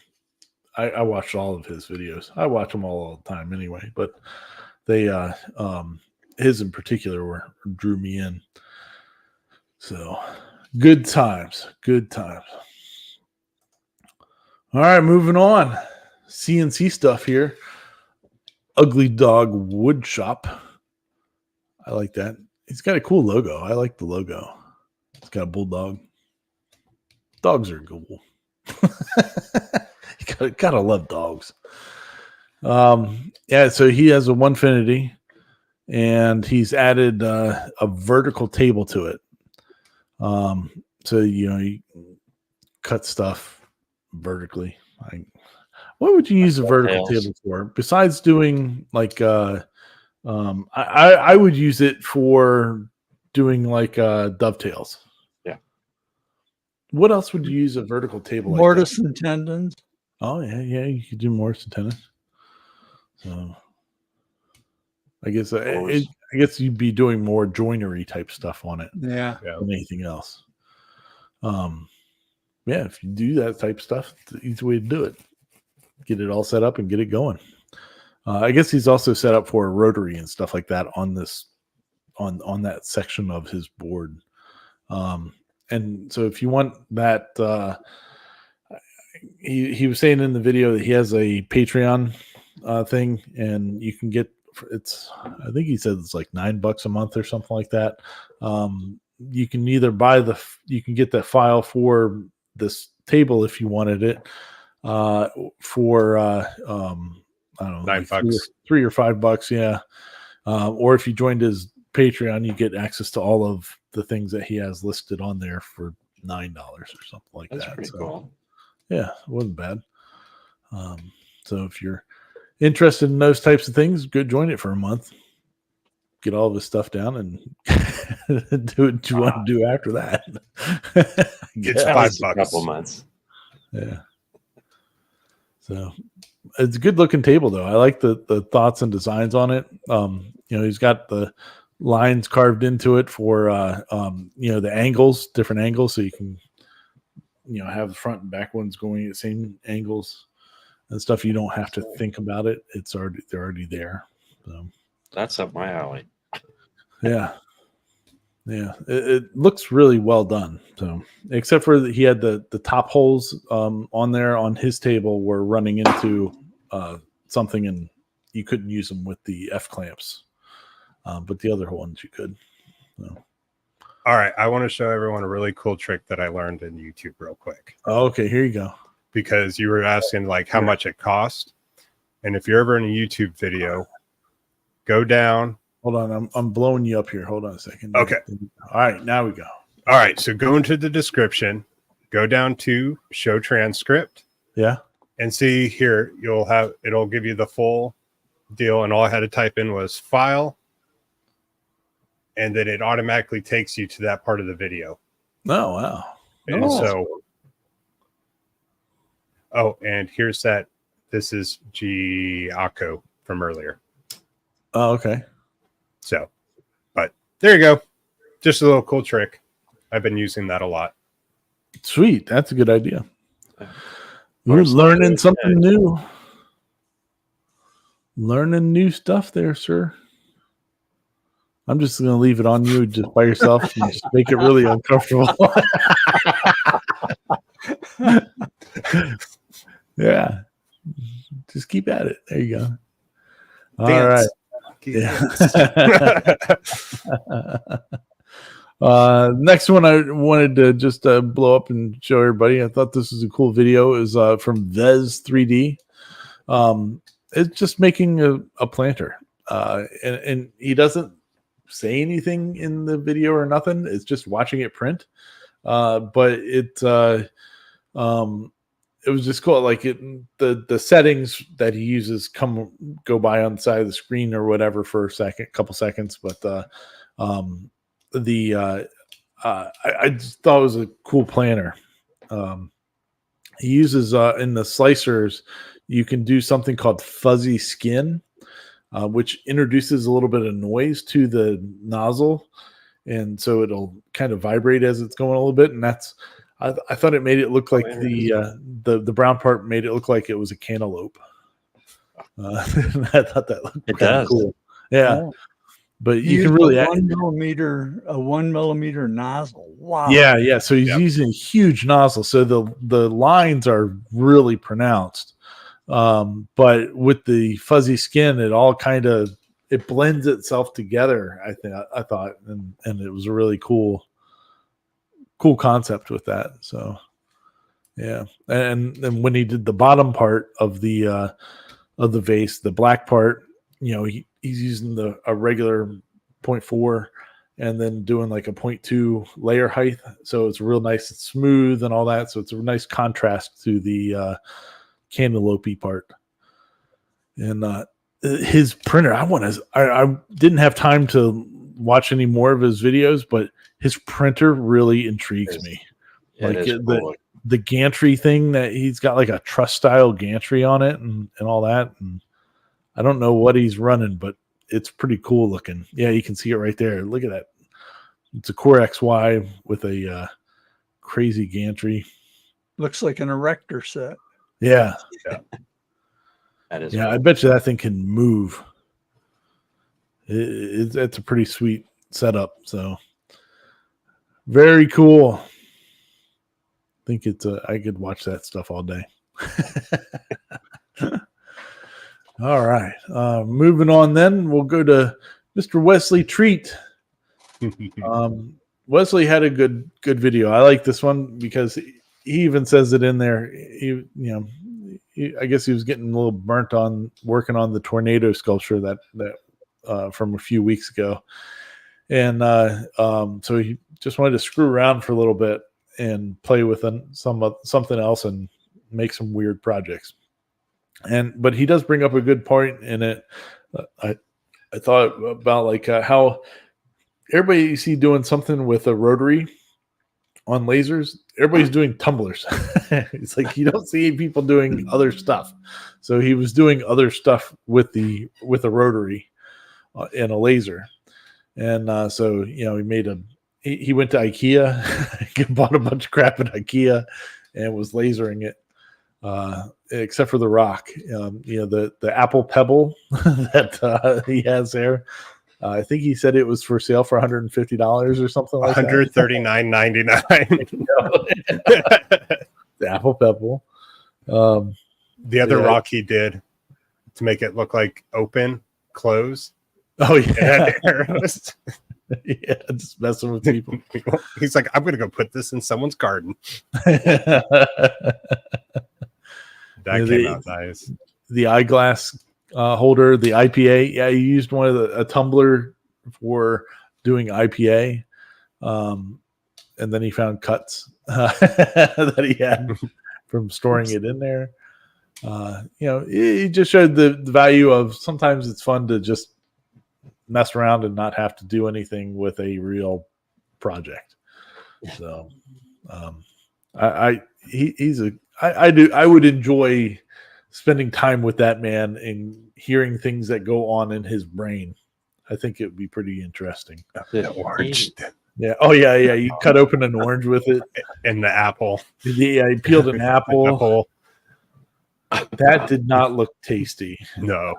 I watched all of his videos. I watch them all the time anyway, but they his in particular drew me in. So good times. All right, moving on. CNC stuff here. Ugly Dog Wood Shop. I like that. He's got a cool logo. I like the logo. It's got a bulldog. Dogs are cool. You gotta love dogs. Yeah, so he has a Onefinity, and he's added a vertical table to it. So you cut stuff vertically. What would you use a vertical table for besides doing like I would use it for doing like dovetails. Yeah. What else would you use a vertical table like Mortise that? and tendons. Oh yeah, you could do mortise and tendons. So I guess I guess you'd be doing more joinery type stuff on it Yeah. than anything else. Yeah, if you do that type stuff, it's the easy way to do it. Get it all set up and get it going. I guess he's also set up for a rotary and stuff like that on this on that section of his board. And so if you want that, he was saying in the video that he has a Patreon thing, and you can get I think he said it's like $9 a month or something like that. You can either you can get that file for this table if you wanted it for I don't know, $9, like $3 or $5, yeah. Or if you joined his Patreon, you get access to all of the things that he has listed on there for $9 or something like That's that. pretty So, cool. yeah, it wasn't bad. So if you're interested in those types of things, go join it for a month. Get all of his stuff down and do what you want to do after that. It's At $5. least a couple months. Yeah. So it's a good looking table though. I like the thoughts and designs on it. He's got the lines carved into it for the angles, different angles, so you can have the front and back ones going at the same angles and stuff. You don't have to think about it. They're already there. So That's up my alley. yeah. It looks really well done. So except for he had the top holes on there on his table were running into something, and you couldn't use them with the F clamps, but the other ones you could. So. All right, I want to show everyone a really cool trick that I learned in YouTube real quick. Oh, okay, here you go. Because you were asking like how much it cost, and if you're ever in a YouTube video, go down. Hold on, I'm blowing you up here. Hold on a second. Okay. All right, now we go. All right, so go into the description, go down to show transcript, Yeah. and see here it'll give you the full deal, and all I had to type in was file, and then it automatically takes you to that part of the video. Oh wow. And Oh. and here's that. This is Giaco from earlier. Oh, okay. So, but there you go. Just a little cool trick. I've been using that a lot. Sweet. That's a good idea. We're learning something new. Learning new stuff there, sir. I'm just going to leave it on you just by yourself and just make it really uncomfortable. Yeah. Just keep at it. There you go. All right. Yeah. Next one I wanted to just blow up and show everybody. I thought this was a cool video. Is from Vez 3D. It's just making a planter, and he doesn't say anything in the video or nothing. It's just watching it print. But it was just cool. Like the settings that he uses go by on the side of the screen or whatever for a couple seconds. But I just thought it was a cool planner. He uses in the slicers, you can do something called fuzzy skin, which introduces a little bit of noise to the nozzle, and so it'll kind of vibrate as it's going a little bit. And that's I thought it made it look like the brown part made it look like it was a cantaloupe. I thought that looked kind of cool. Yeah. Oh. But you can really a 1 millimeter nozzle. Wow. Yeah. So he's using a huge nozzle, so the lines are really pronounced. But with the fuzzy skin, it all kind of it blends itself together. I thought, and it was a really cool concept with that. So yeah, and when he did the bottom part of the vase, the black part, he's using a regular 0.4 and then doing like a 0.2 layer height, so it's real nice and smooth and all that. So it's a nice contrast to the cantaloupe part. And his printer, I didn't have time to watch any more of his videos, but his printer really intrigues me. Like the gantry thing that he's got, like a truss style gantry on it and all that. And I don't know what he's running, but it's pretty cool looking. Yeah, you can see it right there. Look at that. It's a Core XY with a crazy gantry. Looks like an erector set. Yeah. That is Yeah, cool. I bet you that thing can move. It's a pretty sweet setup. So very cool. I think I could watch that stuff all day. All right. Moving on then, we'll go to Mr. Wesley Treat. Wesley had a good video. I like this one because he even says it in there. I guess he was getting a little burnt on working on the tornado sculpture that from a few weeks ago, and so he just wanted to screw around for a little bit and play with something else and make some weird projects. But he does bring up a good point in it. I thought about like how everybody you see doing something with a rotary on lasers, everybody's doing tumblers. It's like you don't see people doing other stuff. So he was doing other stuff with a rotary and a laser. And so he went to IKEA, bought a bunch of crap at IKEA, and was lasering it. Except for the rock, the Apple Pebble that he has there. I think he said it was for sale for $150 or something like that. $139.99. The Apple Pebble. The other rock he did to make it look like open, close. Oh yeah, It had arrows. Yeah, just messing with people. He's like, I'm gonna go put this in someone's garden. That came out nice. The eyeglass holder, the IPA. Yeah, he used a tumbler for doing IPA, and then he found cuts that he had from storing it in there. He just showed the value of sometimes it's fun to just mess around and not have to do anything with a real project. So, I would enjoy spending time with that man and hearing things that go on in his brain. I think it would be pretty interesting. The orange Yeah. Oh yeah. Yeah. You cut open an orange with it. and the apple. Yeah. He peeled an apple. That did not look tasty. No.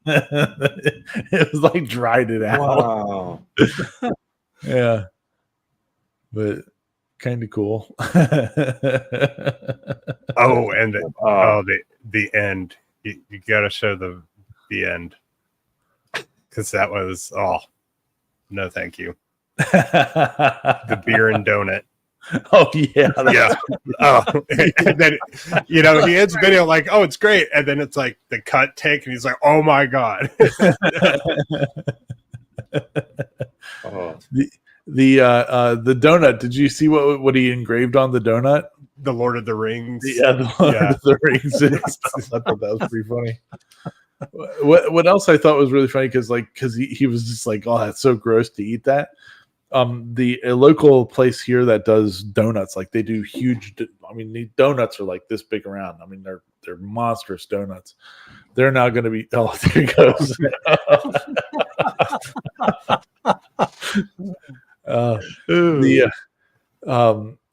It was like dried it out. Wow. Yeah. But kind of cool. Oh, and the end. You got to show the end, because that was no, thank you. The beer and donut. Oh yeah, Yeah. Oh, and then he ends the video like, oh, it's great, and then it's like the cut take, and he's like, oh my god. Oh. The donut. Did you see what he engraved on the donut? The Lord of the Rings. Yeah, the Lord of the Rings. I thought that was pretty funny. What else I thought was really funny because he was just like, oh, that's so gross to eat that. A local place here that does donuts, like they do huge. I mean, the donuts are like this big around. I mean, they're monstrous donuts. They're now going to be. Oh, there he goes.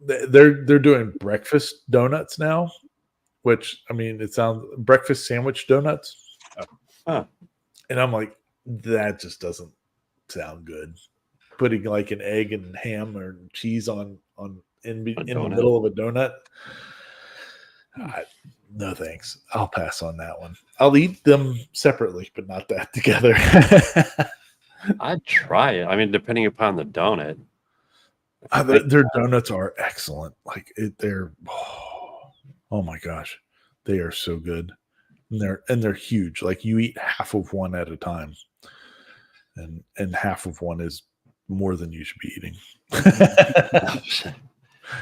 They're doing breakfast donuts now, which I mean, it sounds breakfast sandwich donuts. Huh. And I'm like, that just doesn't sound good. Putting like an egg and ham or cheese in the middle of a donut. no thanks. I'll pass on that one. I'll eat them separately, but not that together. I'd try it. I mean, depending upon the donut. Their donuts are excellent. Like they're oh my gosh, they are so good, and they're huge. Like you eat half of one at a time, and half of one is more than you should be eating.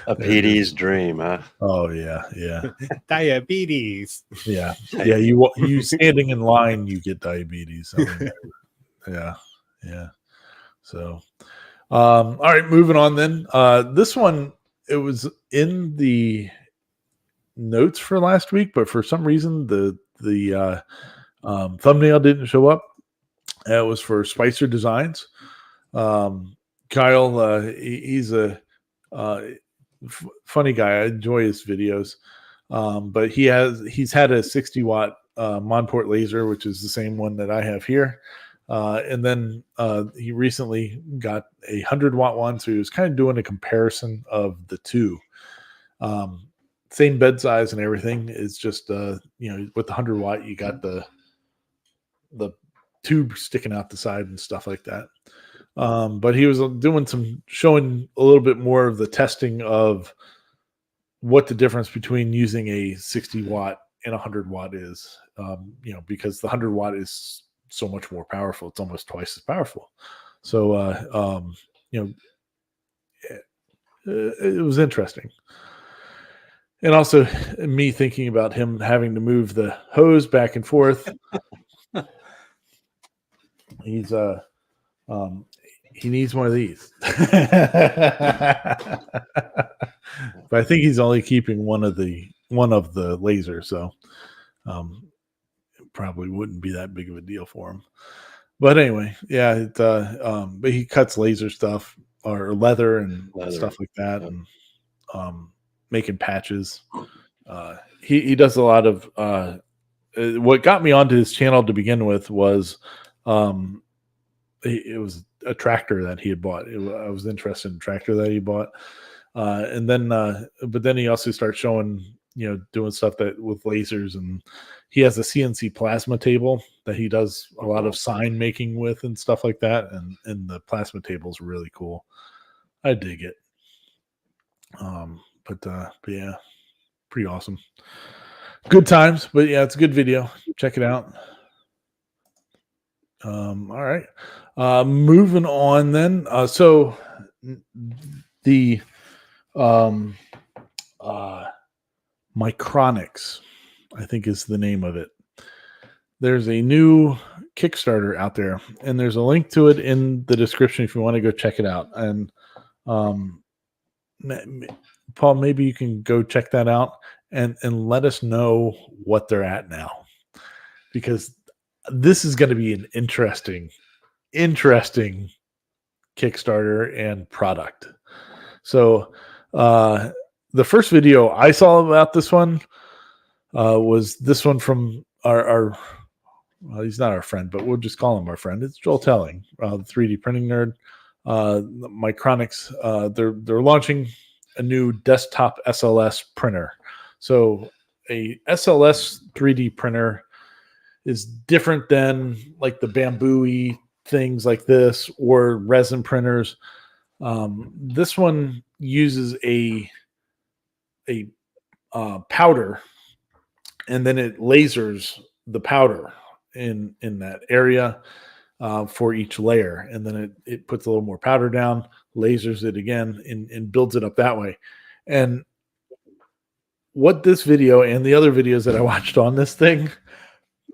A PD's dream, huh? Oh yeah, yeah, Diabetes. yeah, yeah. You standing in line, you get diabetes. I mean, yeah, yeah. So, all right, moving on then. This one, it was in the notes for last week, but for some reason the thumbnail didn't show up. It was for Spicer Designs. Kyle, he's a funny guy. I enjoy his videos, but he's had a 60-watt Monport laser, which is the same one that I have here. And then he recently got a 100-watt one, so he was kind of doing a comparison of the two. Same bed size and everything. It's just with the 100-watt, you got the tube sticking out the side and stuff like that. But he was doing showing a little bit more of the testing of what the difference between using a 60-watt and a 100-watt is. Because the 100-watt is so much more powerful. It's almost twice as powerful. So, it was interesting. And also me thinking about him having to move the hose back and forth. He's he needs one of these. But I think he's only keeping one of the lasers, so it probably wouldn't be that big of a deal for him. But anyway, yeah, but he cuts laser stuff or leather and stuff like that, and making patches. He does a lot of what got me onto his channel to begin with was it was a tractor that he had bought. I was interested in a tractor that he bought. And then, but then he also started showing, doing stuff with lasers, and he has a CNC plasma table that he does a lot of sign making with and stuff like that. And the plasma table is really cool. I dig it. But yeah, pretty awesome. Good times, but yeah, it's a good video. Check it out. All right. Moving on then. So the Micronics, I think is the name of it. There's a new Kickstarter out there, and there's a link to it in the description if you want to go check it out. And Paul, maybe you can go check that out and let us know what they're at now, because this is going to be an interesting Kickstarter and product. So the first video I saw about this one was this one from our well, he's not our friend, but we'll just call him our friend. It's Joel Telling, the 3D printing nerd. Micronics, they're launching a new desktop SLS printer. So a SLS 3D printer is different than like the Bamboo-y things like this or resin printers. This one uses a powder, and then it lasers the powder in that area for each layer, and then it puts a little more powder down, lasers it again, and builds it up that way. And what this video and the other videos that I watched on this thing,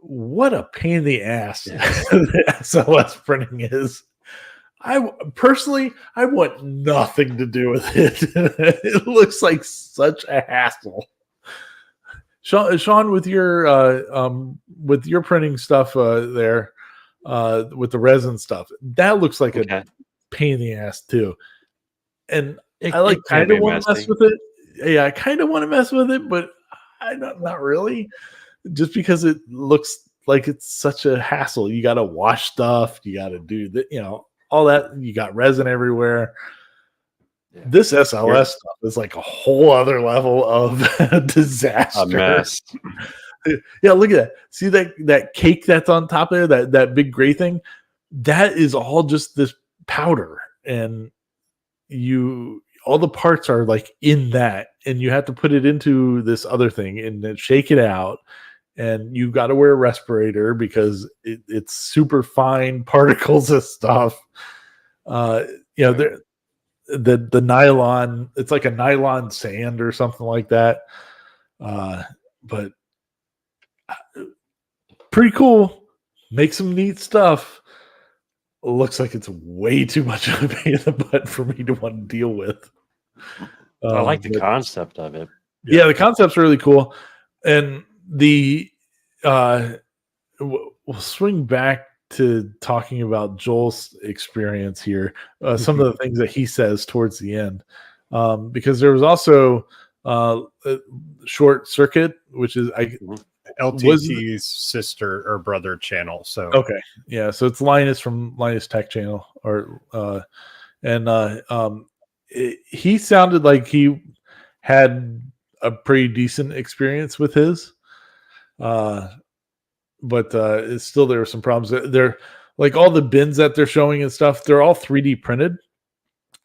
what a pain in the ass the SLS printing is. I personally want nothing to do with it. It looks like such a hassle. Sean, with your printing stuff there, with the resin stuff, that looks like a pain in the ass too. And I kind of want to mess with it. Yeah, I kind of want to mess with it, but not really. Just because it looks like it's such a hassle. You got to wash stuff. You got to do that. All that. You got resin everywhere. This SLS stuff is like a whole other level of disaster. A mess. Yeah, look at that. See that cake that's on top there, that big gray thing? That is all just this powder. And all the parts are like in that, and you have to put it into this other thing and then shake it out. And you've got to wear a respirator because it's super fine particles of stuff. The nylon, it's like a nylon sand or something like that. But pretty cool. Make some neat stuff. Looks like it's way too much of a pain in the butt for me to want to deal with. I like the concept of it. Yeah, the concept's really cool. And we'll swing back to talking about Joel's experience here, some of the things that he says towards the end, because there was also a Short Circuit, which is LTT's sister or brother channel. So okay, yeah, so it's Linus from Linus Tech Channel, he sounded like he had a pretty decent experience with his. But it's still, there were some problems. They're like all the bins that they're showing and stuff, they're all 3D printed,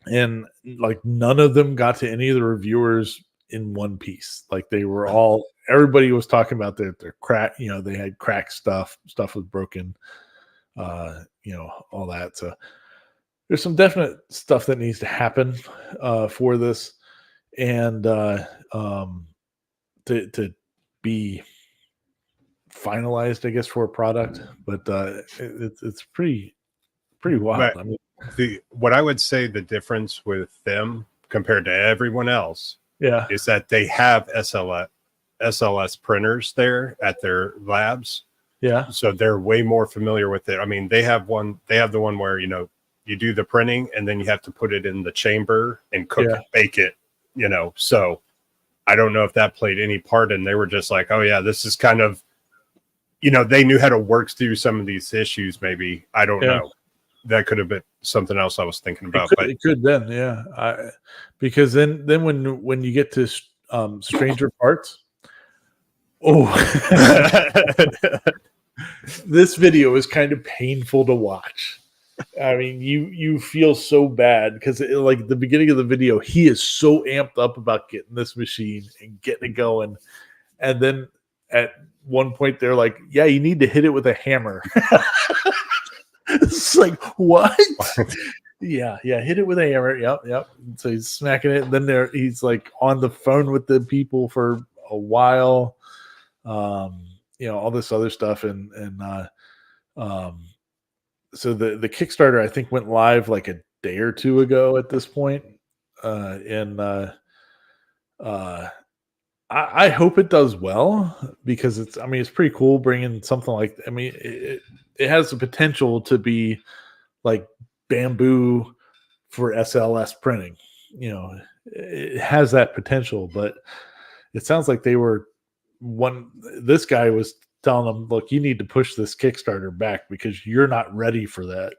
and like none of them got to any of the reviewers in one piece. Like they were all, everybody was talking about their crack, they had cracked stuff was broken, all that. So there's some definite stuff that needs to happen for this, and to be finalized, I guess, for a product. But it's pretty wild. But I mean, what I would say the difference with them compared to everyone else yeah, is that they have SLS printers there at their labs. yeah, So they're way more familiar with it. I mean, they have the one where, you do the printing and then you have to put it in the chamber and cook it, bake it, So I don't know if that played any part, and they were just like, oh yeah, this is kind of, they knew how to work through some of these issues. Maybe, I don't know. That could have been something else I was thinking about. It could then, yeah. Because then when you get to Stranger Parts, this video is kind of painful to watch. I mean, you feel so bad because like the beginning of the video, he is so amped up about getting this machine and getting it going, and then at one point they're like, yeah, you need to hit it with a hammer. It's like, what? yeah, hit it with a hammer. Yep. So he's smacking it, and then he's like on the phone with the people for a while, all this other stuff, and so the Kickstarter, I think, went live like a day or two ago at this point, and I hope it does well, because it's pretty cool bringing something like, it has the potential to be like Bamboo for SLS printing. It has that potential, but it sounds like this guy was telling them, look, you need to push this Kickstarter back because you're not ready for that.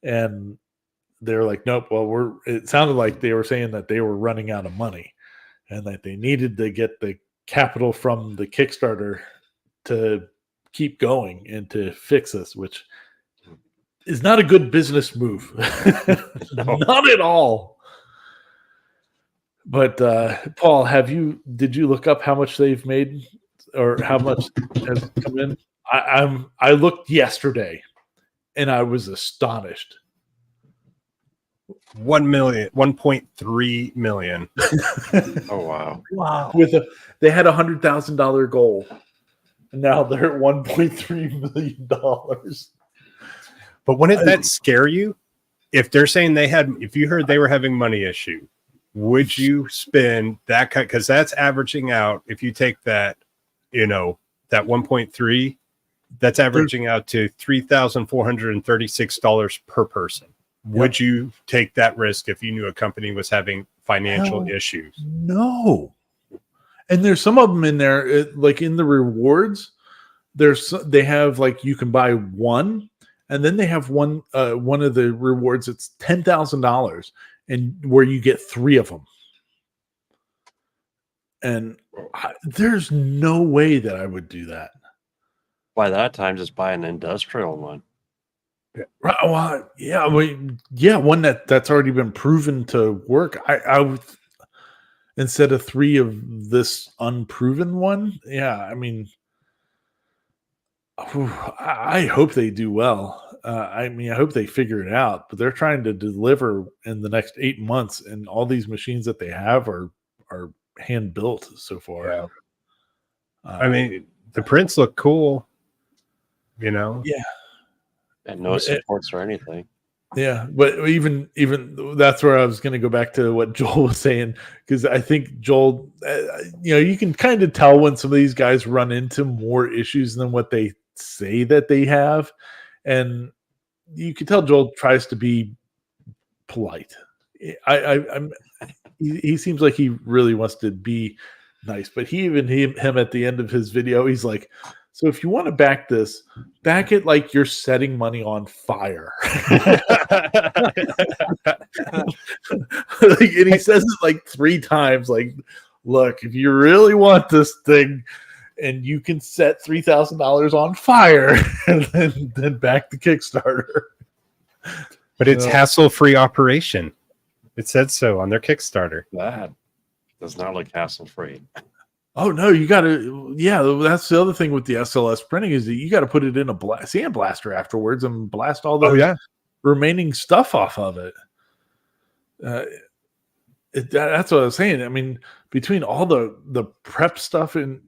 And they're like, nope. Well, it sounded like they were saying that they were running out of money and that they needed to get the capital from the Kickstarter to keep going and to fix this, which is not a good business move. Not at all. But Paul, did you look up how much they've made or how much has come in? I looked yesterday and I was astonished. 1.3 million. Oh Wow. They had $100,000 goal, and now they're at $1.3 million. But wouldn't that scare you? If they're saying if you heard they were having money issue, would you spend that? Because that's averaging out. If you take that, that 1.3, that's averaging out to $3,436 per person. Would you take that risk if you knew a company was having financial issues? No. And there's some of them in there, like in the rewards, they have like, you can buy one, and then they have one of the rewards, it's $10,000, and where you get 3 of them. And there's no way that I would do that. By that time, just buy an industrial one. Right, well, yeah, one that's already been proven to work. I would, instead of 3 of this unproven one. Yeah, I mean, I hope they do well. I mean, I hope they figure it out. But they're trying to deliver in the next 8 months, and all these machines that they have are hand built so far. Yeah. I mean, the prints look cool. You know. Yeah. And no supports or anything. Yeah, but even that's where I was going to go back to what Joel was saying, because I think Joel, you can kind of tell when some of these guys run into more issues than what they say that they have, and you can tell Joel tries to be polite. He seems like he really wants to be nice, but him at the end of his video, he's like, so if you want to back it like you're setting money on fire. And he says it like 3 times, like, look, if you really want this thing and you can set $3,000 on fire, and then back the Kickstarter. But it's hassle-free operation. It said so on their Kickstarter. That does not look hassle-free. Oh no, you got to. Yeah, that's the other thing with the SLS printing is that you got to put it in a sandblaster afterwards and blast all the remaining stuff off of it. That's what I was saying. I mean, between all the prep stuff and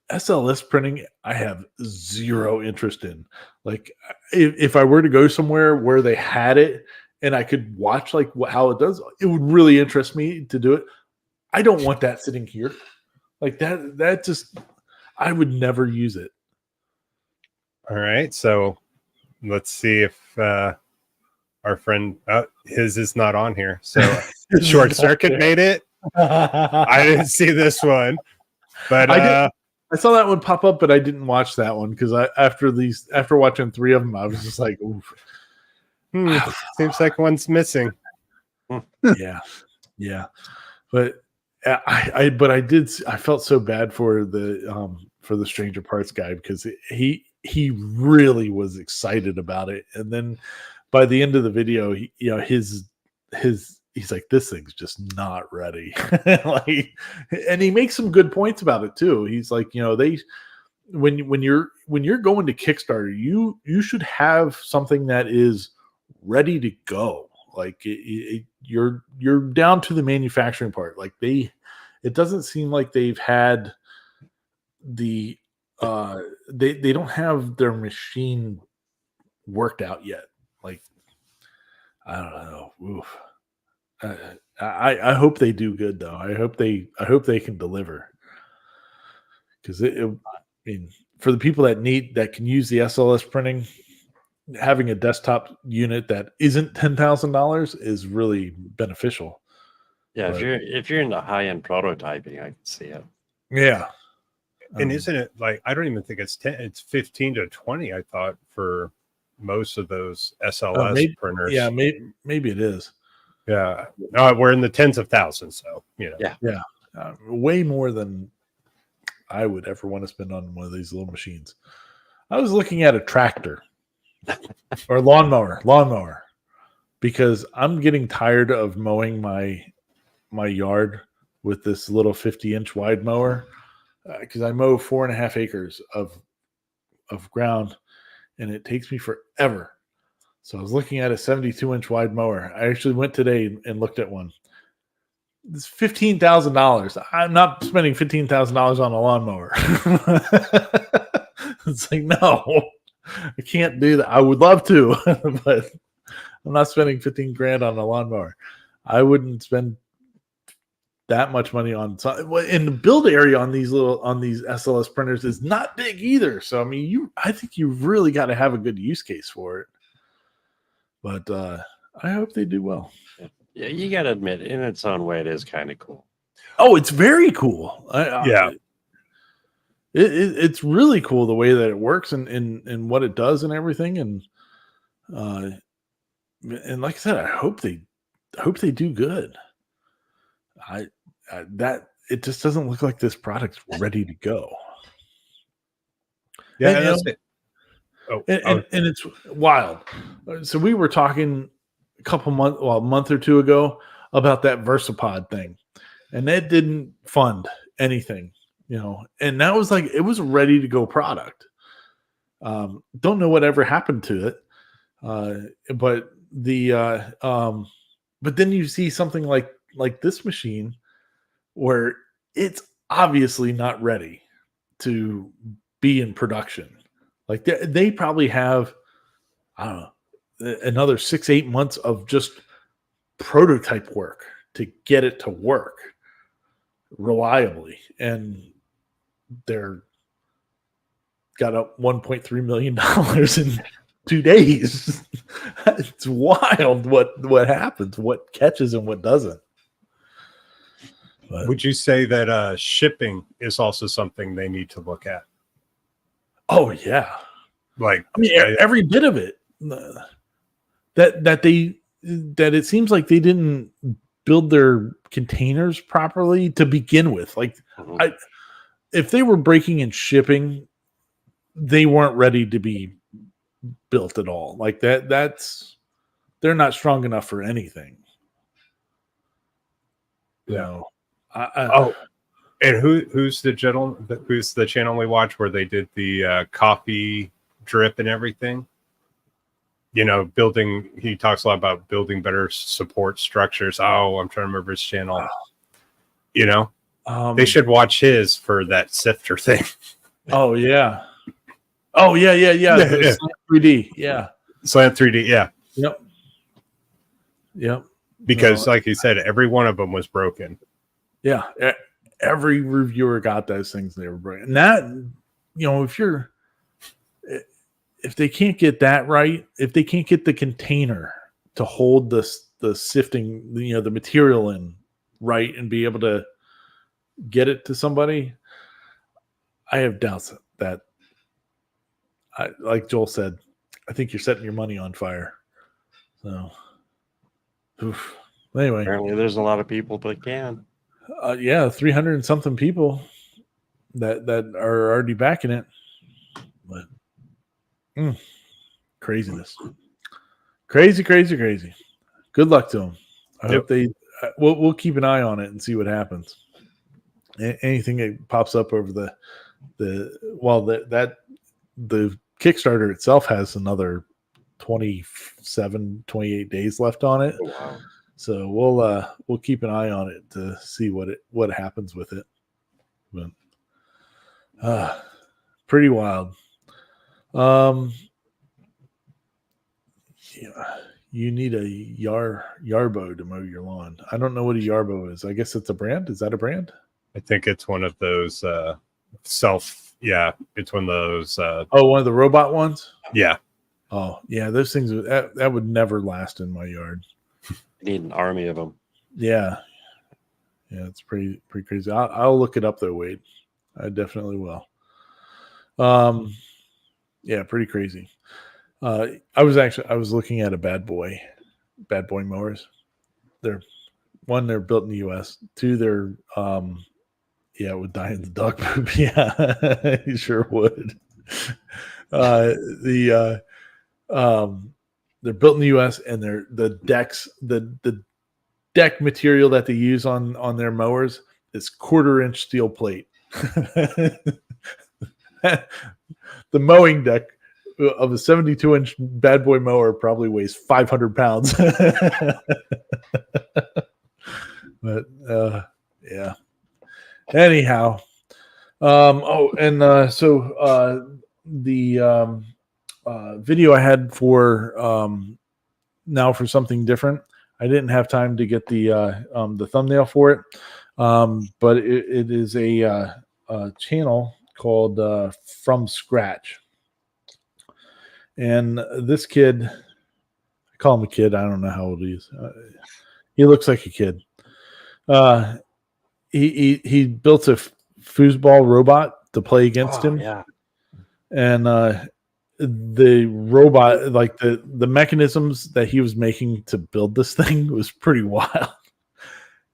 SLS printing, I have zero interest in. Like, if I were to go somewhere where they had it and I could watch like how it does, it would really interest me to do it. I don't want that sitting here. Like that just, I would never use it. All right. So let's see if our friend, his is not on here. So Short Circuit made it. I didn't see this one, but I saw that one pop up, but I didn't watch that one because after watching 3 of them, I was just like, oof. Seems like one's missing. Yeah. But I felt so bad for the Stranger Parts guy because he really was excited about it, and then by the end of the video, he's like, this thing's just not ready. Like, and he makes some good points about it too. He's like, when you're going to Kickstarter, you should have something that is ready to go. Like you're down to the manufacturing part. Like it doesn't seem like they've had they don't have their machine worked out yet. Like, I don't know. Oof. I hope they do good though. I hope they can deliver, because I mean, for the people that can use the SLS printing, having a desktop unit that isn't $10,000 is really beneficial. Yeah, if you're into high-end prototyping, I can see it. Yeah. And isn't it like, I don't even think it's 10, it's 15 to 20, I thought, for most of those SLS printers. Yeah, maybe it is. Yeah. No, we're in the tens of thousands, so Yeah. Way more than I would ever want to spend on one of these little machines. I was looking at a tractor or lawnmower, because I'm getting tired of mowing my yard with this little 50-inch wide mower, because I mow 4.5 acres of ground, and it takes me forever. So I was looking at a 72-inch wide mower. I actually went today and looked at one. It's $15,000. I'm not spending $15,000 on a lawnmower. It's like, no, I can't do that. I would love to, but I'm not spending 15 grand on a lawnmower. I wouldn't spend that much money on. In the build area on these SLS printers is not big either. So I mean, I think you really got to have a good use case for it. But I hope they do well. Yeah, you got to admit, in its own way, it is kind of cool. Oh, it's very cool. Yeah. It's really cool the way that it works and what it does and everything. And like I said, I hope they hope they do good. That it just doesn't look like this product's ready to go. Yeah, And, that's it. Oh, And it's wild. So we were talking a month or two ago about that Versapod thing, and that didn't fund anything, and that was like, it was a ready to go product. Don't know whatever happened to it. But then you see something like this machine where it's obviously not ready to be in production. Like they probably have, I don't know, another 6-8 months of just prototype work to get it to work reliably, and they're got up $1.3 million in 2 days. It's wild what happens, what catches and what doesn't. But, would you say that shipping is also something they need to look at? oh yeah, Like, I mean, every bit of it. That it seems like they didn't build their containers properly to begin with. Like, Mhm. if they were breaking and shipping, they weren't ready to be built at all. Like they're not strong enough for anything. Yeah. Oh, and who's the channel we watch where they did the coffee drip and everything? Building. He talks a lot about building better support structures. Oh, I'm trying to remember his channel. They should watch his for that sifter thing. Oh yeah. Oh yeah. The Slant 3D. Yeah. Slant 3D. Yeah. Yep. Because, like you said, every one of them was broken. Yeah. Every reviewer got those things they were broken. And that, if they can't get that right, if they can't get the container to hold the sifting, the material in right and be able to get it to somebody, I have doubts that, like Joel said, I think you're setting your money on fire. So, anyway, Apparently, there's a lot of people that can. 300 and something people that are already backing it, but craziness, crazy. Good luck to them. I hope they. We'll keep an eye on it and see what happens. Anything that pops up over the Kickstarter itself has another 28 days left on it. Oh, wow. So we'll keep an eye on it to see what happens with it. But pretty wild. You need a Yarbo to mow your lawn. I don't know what a Yarbo is. I guess it's a brand. Is that a brand? I think it's one of those Yeah, it's one of those. One of the robot ones. Yeah. Oh yeah, those things that would never last in my yard. You need an army of them. Yeah, it's pretty crazy. I'll look it up though, Wade. I definitely will. Yeah, pretty crazy. I was looking at a bad boy mowers. They're built in the U.S. Two, they're it would die in the dog poop. Yeah, you sure would. They're built in the U.S. and the decks, the deck material that they use on their mowers is 1/4-inch steel plate. The mowing deck of a 72-inch bad boy mower probably weighs 500 pounds. But yeah. Anyhow, the video I had for now for something different. I didn't have time to get the thumbnail for it, but it is a channel called From Scratch, and this kid, I call him a kid. I don't know how old he is. He looks like a kid. He built a foosball robot to play against him. Yeah. And the robot, like the mechanisms that he was making to build this thing was pretty wild.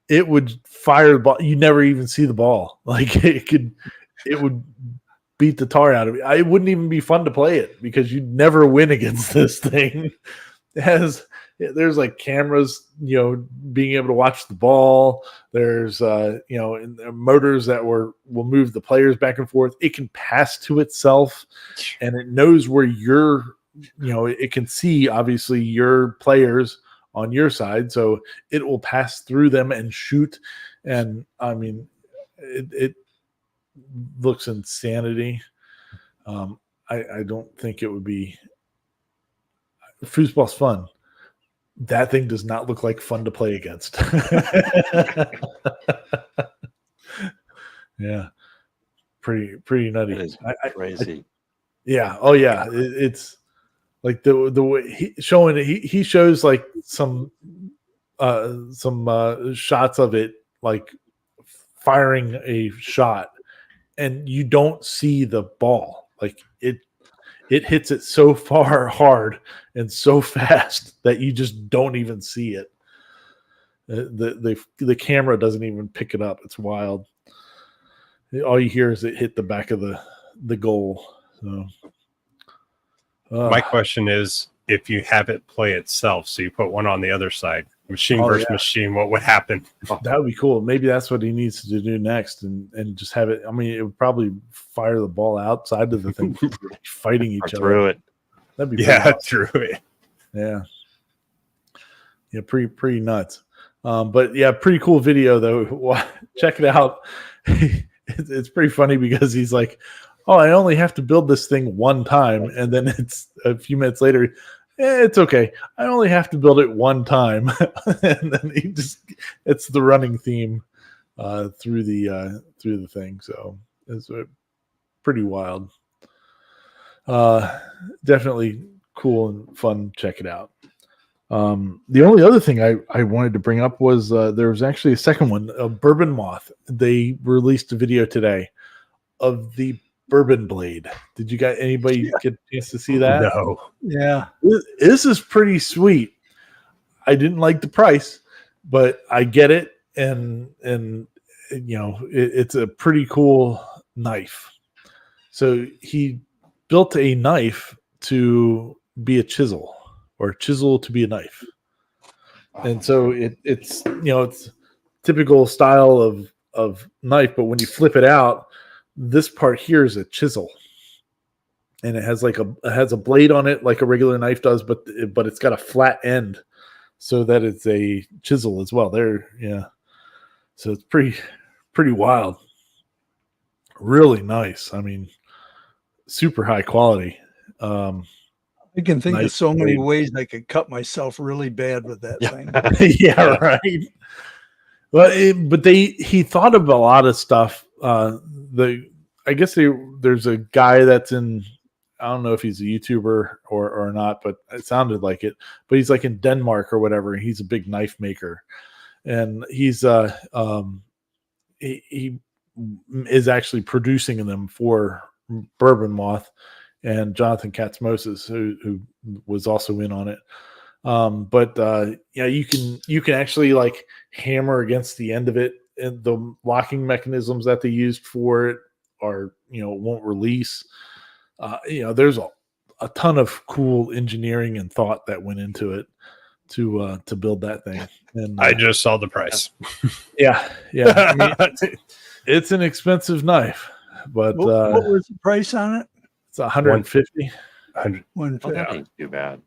It would fire the ball. You never even see the ball. Like it would beat the tar out of it. It wouldn't even be fun to play it because you'd never win against this thing. There's like cameras, being able to watch the ball. There's motors that will move the players back and forth. It can pass to itself, and it knows where it can see obviously your players on your side, so it will pass through them and shoot. And I mean, it looks insanity. I don't think it would be. Foosball's fun. That thing does not look like fun to play against. Yeah, pretty nutty. It is crazy. Yeah. Oh yeah. It's like the way he shows like some shots of it, like firing a shot, and you don't see the ball. Like it hits it so far hard and so fast that you just don't even see it. The camera doesn't even pick it up. It's wild. All you hear is it hit the back of the goal. So, my question is, if you have it play itself, so you put one on the other side, machine versus machine, what would happen? That would be cool. Maybe that's what he needs to do next, and just have it. I mean, it would probably fire the ball outside of the thing, fighting each other. Through it. That'd be through it. Yeah, pretty nuts. But yeah, pretty cool video though. Check it out. It's pretty funny because he's like, "Oh, I only have to build this thing one time," and then it's a few minutes later. It's okay. I only have to build it one time, and then it's the running theme through the thing. So it's pretty wild. Definitely cool and fun. Check it out. The only other thing I wanted to bring up was there was actually a second one, Bourbon Moth. They released a video today of the Bourbon Blade. Did you guys, anybody get a chance to see that? No. Yeah. This is pretty sweet. I didn't like the price, but I get it. And it's a pretty cool knife. So he built a knife to be a chisel, or a chisel to be a knife. And so it's typical style of knife, but when you flip it out, this part here is a chisel, and it has a blade on it like a regular knife does, but it's got a flat end so that it's a chisel as well. So it's pretty wild. Really nice. I mean, super high quality. I can think of so many ways I could cut myself really bad with that thing. Yeah, right. Well, he thought of a lot of stuff. I guess there's a guy that's in, I don't know if he's a YouTuber or not, but it sounded like it. But he's like in Denmark or whatever. And he's a big knife maker, and he's he is actually producing them for Bourbon Moth, and Jonathan Katz-Moses, who was also in on it. You can actually like hammer against the end of it, and the locking mechanisms that they used for it are, won't release. There's a ton of cool engineering and thought that went into it to build that thing. And I just saw the price. Yeah. I mean, it's an expensive knife, but what was the price on it? It's 150. 150. That ain't too bad.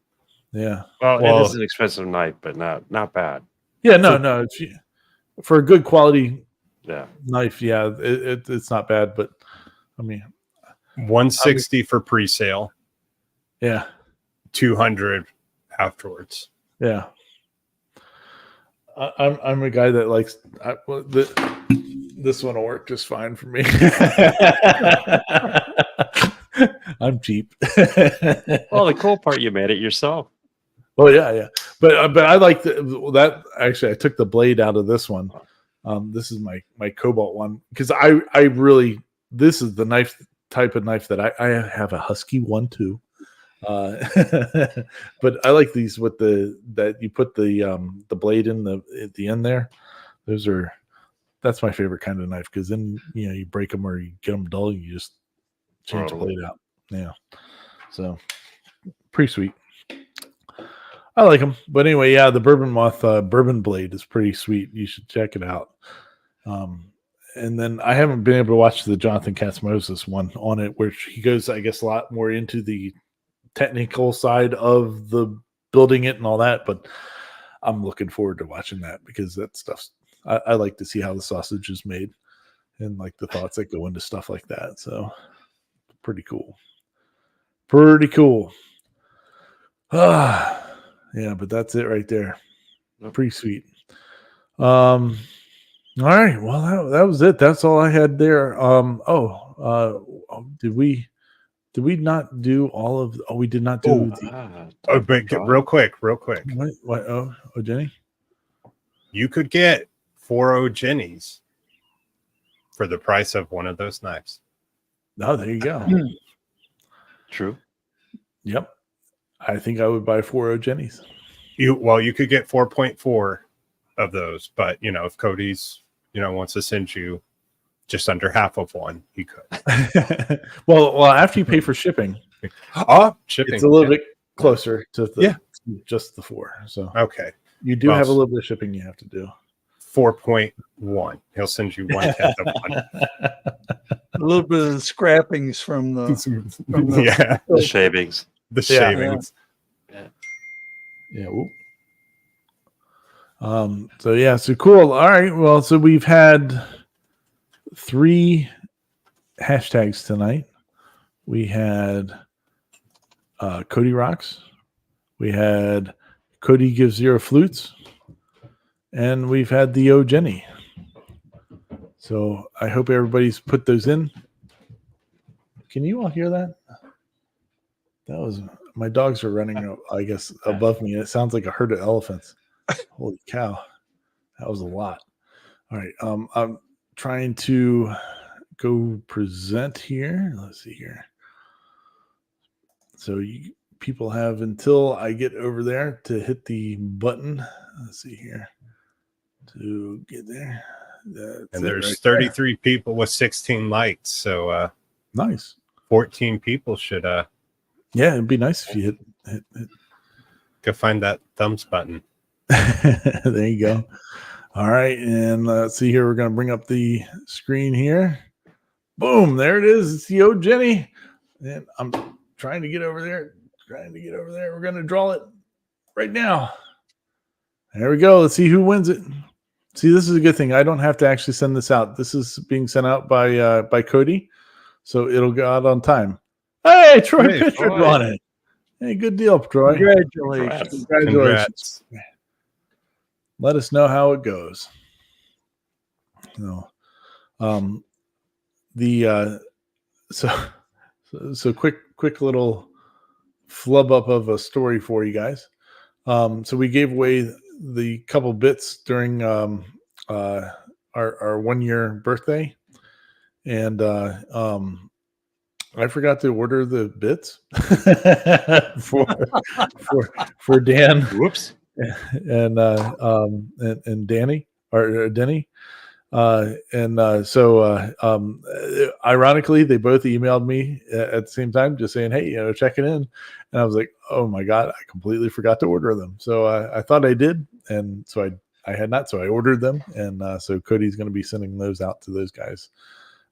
Yeah. Well, it is an expensive knife, but not bad. Yeah, no. For a good quality knife, yeah, it's not bad. But I mean, 160 for pre-sale. Yeah. 200 afterwards. Yeah. I'm a guy that likes this one will work just fine for me. I'm cheap. Well, the cool part, you made it yourself. Oh yeah. But I like that. Actually, I took the blade out of this one. This is my Cobalt one, because I really, this is the type of knife that I have a Husky one too. But I like these with that you put the blade in at the end there. That's my favorite kind of knife, because then you break them or you get them dull, you just change the Totally. blade out. Yeah, so pretty sweet. I like them, but anyway, yeah, the Bourbon Moth bourbon blade is pretty sweet. You should check it out. And then I haven't been able to watch the Jonathan Katz-Moses one on it, where he goes, I guess, a lot more into the technical side of the building it and all that. But I'm looking forward to watching that, because that stuff's, I like to see how the sausage is made and like the thoughts that go into stuff like that. So pretty cool. Pretty cool. Yeah, but that's it right there. Yep. Pretty sweet. All right. Well, that was it. That's all I had there. Did we not do all of? Oh, we did not do. But real quick. What? Oh, Jenny. You could get 4 Jennies for the price of one of those knives. Oh, there you go. True. Yep. I think I would buy 4 Jennies. You could get 4.4 of those, but if Cody's wants to send you just under half of one, he could. well, after you pay for shipping, shipping. it's a little bit closer to just the 4. So Okay, you do have a little bit of shipping you have to do. 4.1. He'll send you 1/10 of one. A little bit of the scrappings from the The shavings. The shavings. Yeah. So cool. All right. Well, so we've had 3 hashtags tonight. We had Cody Rocks. We had Cody Gives 0 Flutes. And we've had the O Jenny. So I hope everybody's put those in. Can you all hear that? That was my dogs are running, I guess, above me. It sounds like a herd of elephants. Holy cow. That was a lot. All right. I'm trying to go present here. Let's see here. So people have until I get over there to hit the button. Let's see here. To get there. And there's 33 people with 16 likes. So nice. 14 people should yeah, it'd be nice if you hit. Go find that thumbs button. There you go. All right, and let's see here. We're going to bring up the screen here. Boom, there it is. It's the O Jenny. And I'm trying to get over there. We're going to draw it right now. There we go. Let's see who wins it. See, this is a good thing. I don't have to actually send this out. This is being sent out by Cody, so it'll go out on time. Hey, Troy Pitcher won it. Hey, good deal, Troy. Congratulations. Congrats. Let us know how it goes. So, so quick little flub up of a story for you guys. So we gave away the couple bits during our 1-year birthday, and I forgot to order the bits for Dan. Whoops. And Danny or Denny. Ironically, they both emailed me at the same time, just saying, hey, checking in. And I was like, oh my God, I completely forgot to order them. So I thought I did. And so I had not. So I ordered them. And so Cody's going to be sending those out to those guys.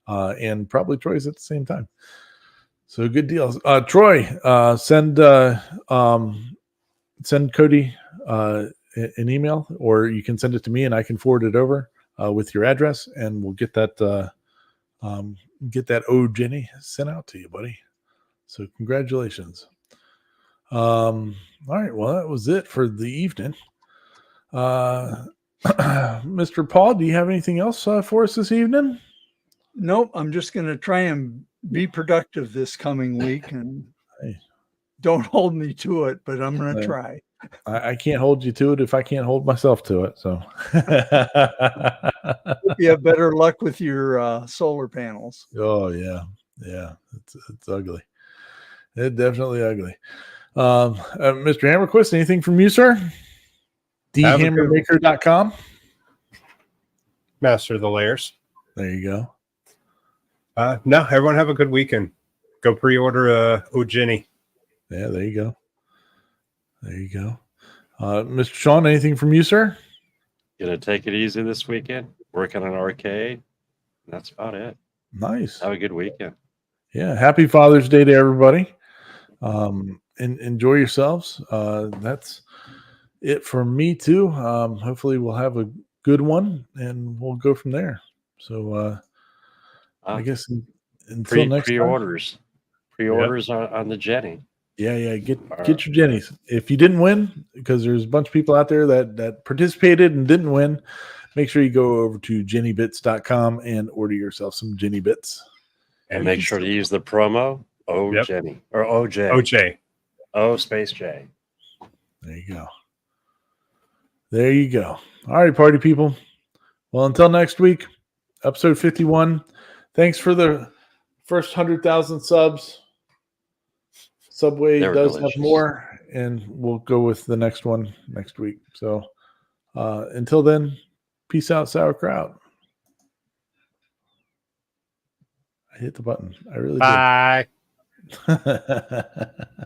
And probably Troy's at the same time. So good deals. Troy, send Cody an email, or you can send it to me and I can forward it over with your address, and we'll get that O Jenny sent out to you, buddy. So congratulations. All right. Well, that was it for the evening. Mr. Paul, do you have anything else for us this evening? Nope. I'm just going to try and be productive this coming week, and Hey. Don't hold me to it, but I'm going to try. I can't hold you to it if I can't hold myself to it. So Hope you have better luck with your solar panels. oh yeah. It's ugly. It definitely ugly. Mr. Hammerquist, anything from you, sir? Have a good one. DHammermaker.com. Master of the layers. There you go. No, everyone have a good weekend. Go pre-order Ojini. Yeah, there you go. There you go. Mr. Sean, anything from you, sir? Gonna take it easy this weekend. Working on arcade. That's about it. Nice. Have a good weekend. Yeah. Happy Father's Day to everybody. And enjoy yourselves. That's it for me too. Hopefully we'll have a good one and we'll go from there. So I guess until next time. Pre-orders on the Jenny. Yeah. Get your Jennies. If you didn't win, because there's a bunch of people out there that participated and didn't win, make sure you go over to jennybits.com and order yourself some Jenny Bits. And make sure to use the promo Jenny or OJ. OJ. O space J. There you go. There you go. All right, party people. Well, until next week, episode 51. Thanks for the first 100,000 subs. Subway They were does delicious. have more, and we'll go with the next one next week. So until then, peace out, sauerkraut. I hit the button. I really Bye. did.